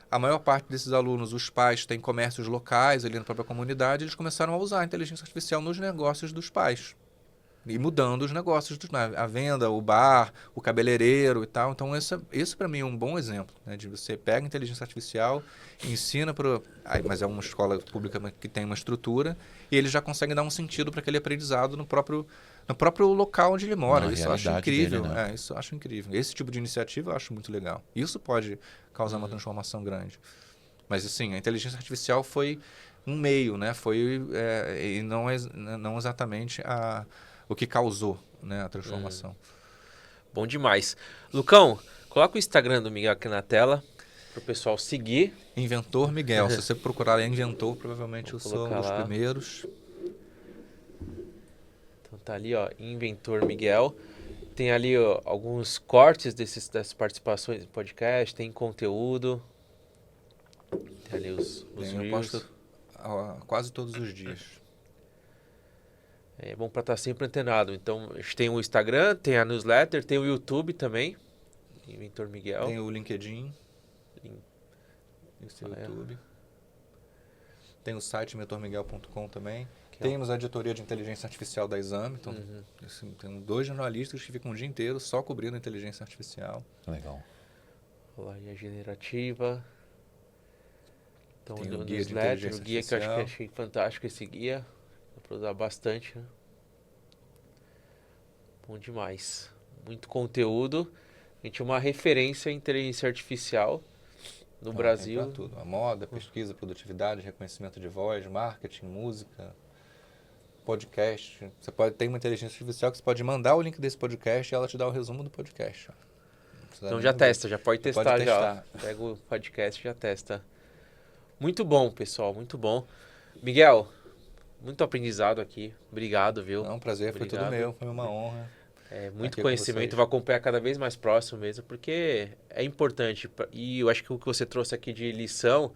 Speaker 4: A maior parte desses alunos, os pais têm comércios locais ali na própria comunidade, eles começaram a usar a inteligência artificial nos negócios dos pais. E mudando os negócios, a venda, o bar, o cabeleireiro e tal. Então, esse para mim é um bom exemplo, né? De você pega a inteligência artificial, ensina para... Mas é uma escola pública que tem uma estrutura, e eles já conseguem dar um sentido para aquele aprendizado no próprio local onde ele mora. Isso eu acho incrível.
Speaker 3: Dele, né?
Speaker 4: Isso eu acho incrível. Esse tipo de iniciativa eu acho muito legal. Isso pode causar uma transformação grande. Mas, assim, a inteligência artificial foi um meio, né? E não exatamente o que causou, né, a transformação.
Speaker 2: Bom demais. Lucão, coloca o Instagram do Miguel aqui na tela para o pessoal seguir.
Speaker 4: Inventor Miguel. Se você procurar lá Inventor, provavelmente eu sou um dos primeiros.
Speaker 2: Então tá ali, ó, Inventor Miguel. Tem ali, ó, alguns cortes dessas participações do podcast, tem conteúdo. Tem ali os
Speaker 4: Eu
Speaker 2: reels.
Speaker 4: posto quase todos os dias.
Speaker 2: É bom para estar sempre antenado. Então, a gente tem o Instagram, tem a newsletter, tem o YouTube também. Inventor Miguel.
Speaker 4: Tem o LinkedIn. Esse YouTube. Tem o site mentormiguel.com também. Temos a editoria de inteligência artificial da Exame. Então, assim, tem 2 jornalistas que ficam o dia inteiro só cobrindo inteligência artificial.
Speaker 3: Legal.
Speaker 2: Olha aí a generativa. Então,
Speaker 4: Tem
Speaker 2: o
Speaker 4: o guia de
Speaker 2: newsletter, o
Speaker 4: inteligência
Speaker 2: guia que eu
Speaker 4: artificial.
Speaker 2: achei fantástico esse guia. Dá para usar bastante, né? Bom demais. Muito conteúdo. A gente é uma referência em inteligência artificial no Brasil.
Speaker 4: Tem pra tudo. A moda, pesquisa, produtividade, reconhecimento de voz, marketing, música, podcast. Você ter uma inteligência artificial que você pode mandar o link desse podcast e ela te dá o resumo do podcast.
Speaker 2: Então já testa, já pode testar já. Pega o podcast e já testa. Muito bom, pessoal, muito bom. Miguel, muito aprendizado aqui. Obrigado, viu?
Speaker 4: É um prazer, foi tudo meu, foi uma honra.
Speaker 2: Muito conhecimento, vou acompanhar cada vez mais próximo mesmo, porque é importante. E eu acho que o que você trouxe aqui de lição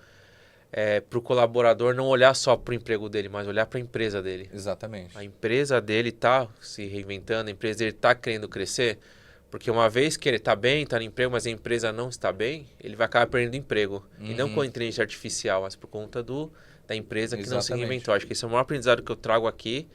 Speaker 2: é para o colaborador não olhar só para o emprego dele, mas olhar para a empresa dele.
Speaker 4: Exatamente.
Speaker 2: A empresa dele está se reinventando, a empresa dele está querendo crescer, porque uma vez que ele está bem, está no emprego, mas a empresa não está bem, ele vai acabar perdendo emprego. E não com a inteligência artificial, mas por conta da empresa que não se reinventou. Acho que esse é o maior aprendizado que eu trago aqui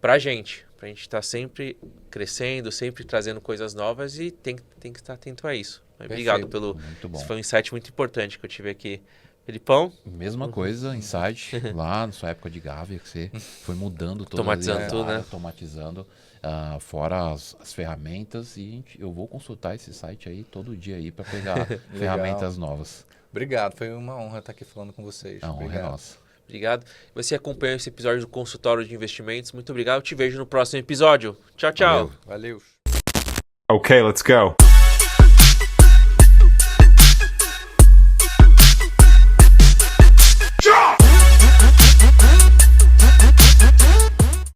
Speaker 2: para a gente estar sempre crescendo, sempre trazendo coisas novas e tem que estar atento a isso. Obrigado pelo...
Speaker 3: Muito bom.
Speaker 2: Esse foi um insight muito importante que eu tive aqui. Felipão?
Speaker 3: Mesma coisa, insight, lá na sua época de Gávea, que você foi mudando todas
Speaker 2: Automatizando
Speaker 3: as
Speaker 2: tudo, né?
Speaker 3: automatizando, fora as ferramentas, e eu vou consultar esse site aí todo dia aí para pegar ferramentas novas.
Speaker 4: Obrigado, foi uma honra estar aqui falando com vocês.
Speaker 3: A honra é nossa.
Speaker 2: Obrigado. Você acompanhou esse episódio do Consultório de Investimentos. Muito obrigado. Eu te vejo no próximo episódio. Tchau, tchau.
Speaker 4: Valeu.
Speaker 5: Okay, let's go.